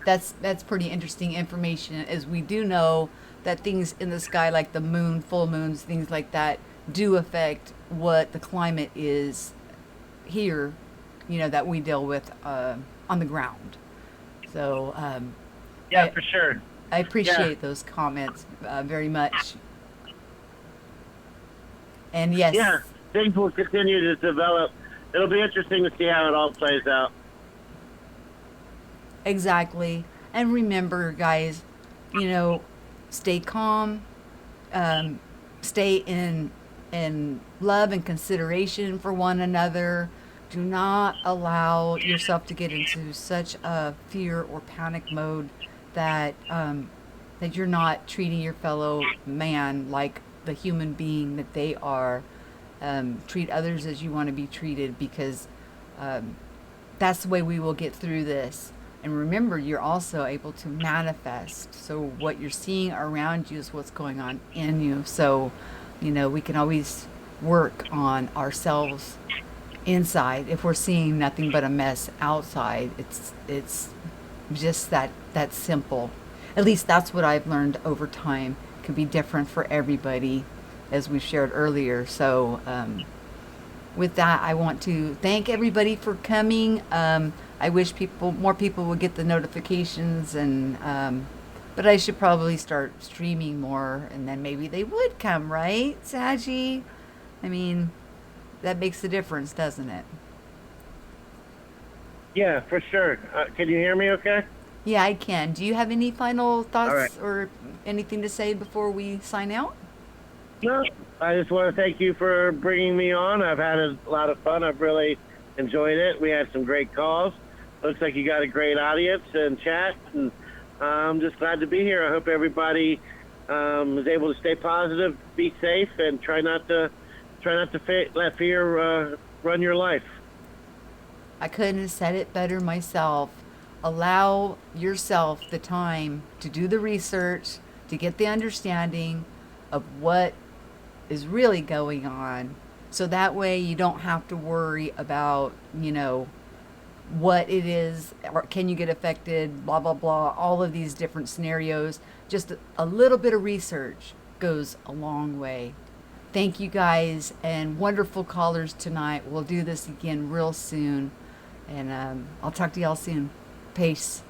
that's pretty interesting information, as we do know that things in the sky like the moon, full moons, things like that do affect what the climate is here, that we deal with on the ground. So Yeah, for sure. I appreciate those comments very much. And yes. Yeah, things will continue to develop. It'll be interesting to see how it all plays out. Exactly. And remember, guys, stay calm, stay in love and consideration for one another. Do not allow yourself to get into such a fear or panic mode that you're not treating your fellow man like the human being that they are. Treat others as you want to be treated, because that's the way we will get through this. And remember, you're also able to manifest. So what you're seeing around you is what's going on in you. So, we can always work on ourselves inside. If we're seeing nothing but a mess outside, it's just that simple. At least that's what I've learned over time. It can be different for everybody, as we shared earlier. So with that, I want to thank everybody for coming. I wish more people would get the notifications, and but I should probably start streaming more, and then maybe they would come, right, Saji? I mean, that makes a difference, doesn't it? Yeah, for sure. Can you hear me okay? Yeah, I can. Do you have any final thoughts All right. or anything to say before we sign out? No, I just want to thank you for bringing me on. I've had a lot of fun. I've really enjoyed it. We had some great calls. Looks like you got a great audience and chat, and I'm just glad to be here. I hope everybody is able to stay positive, be safe, and try not to let fear run your life. I couldn't have said it better myself. Allow yourself the time to do the research, to get the understanding of what is really going on. So that way you don't have to worry about, what it is, or can you get affected, blah, blah, blah, all of these different scenarios. Just a little bit of research goes a long way. Thank you guys, and wonderful callers tonight. We'll do this again real soon. And I'll talk to y'all soon. Peace.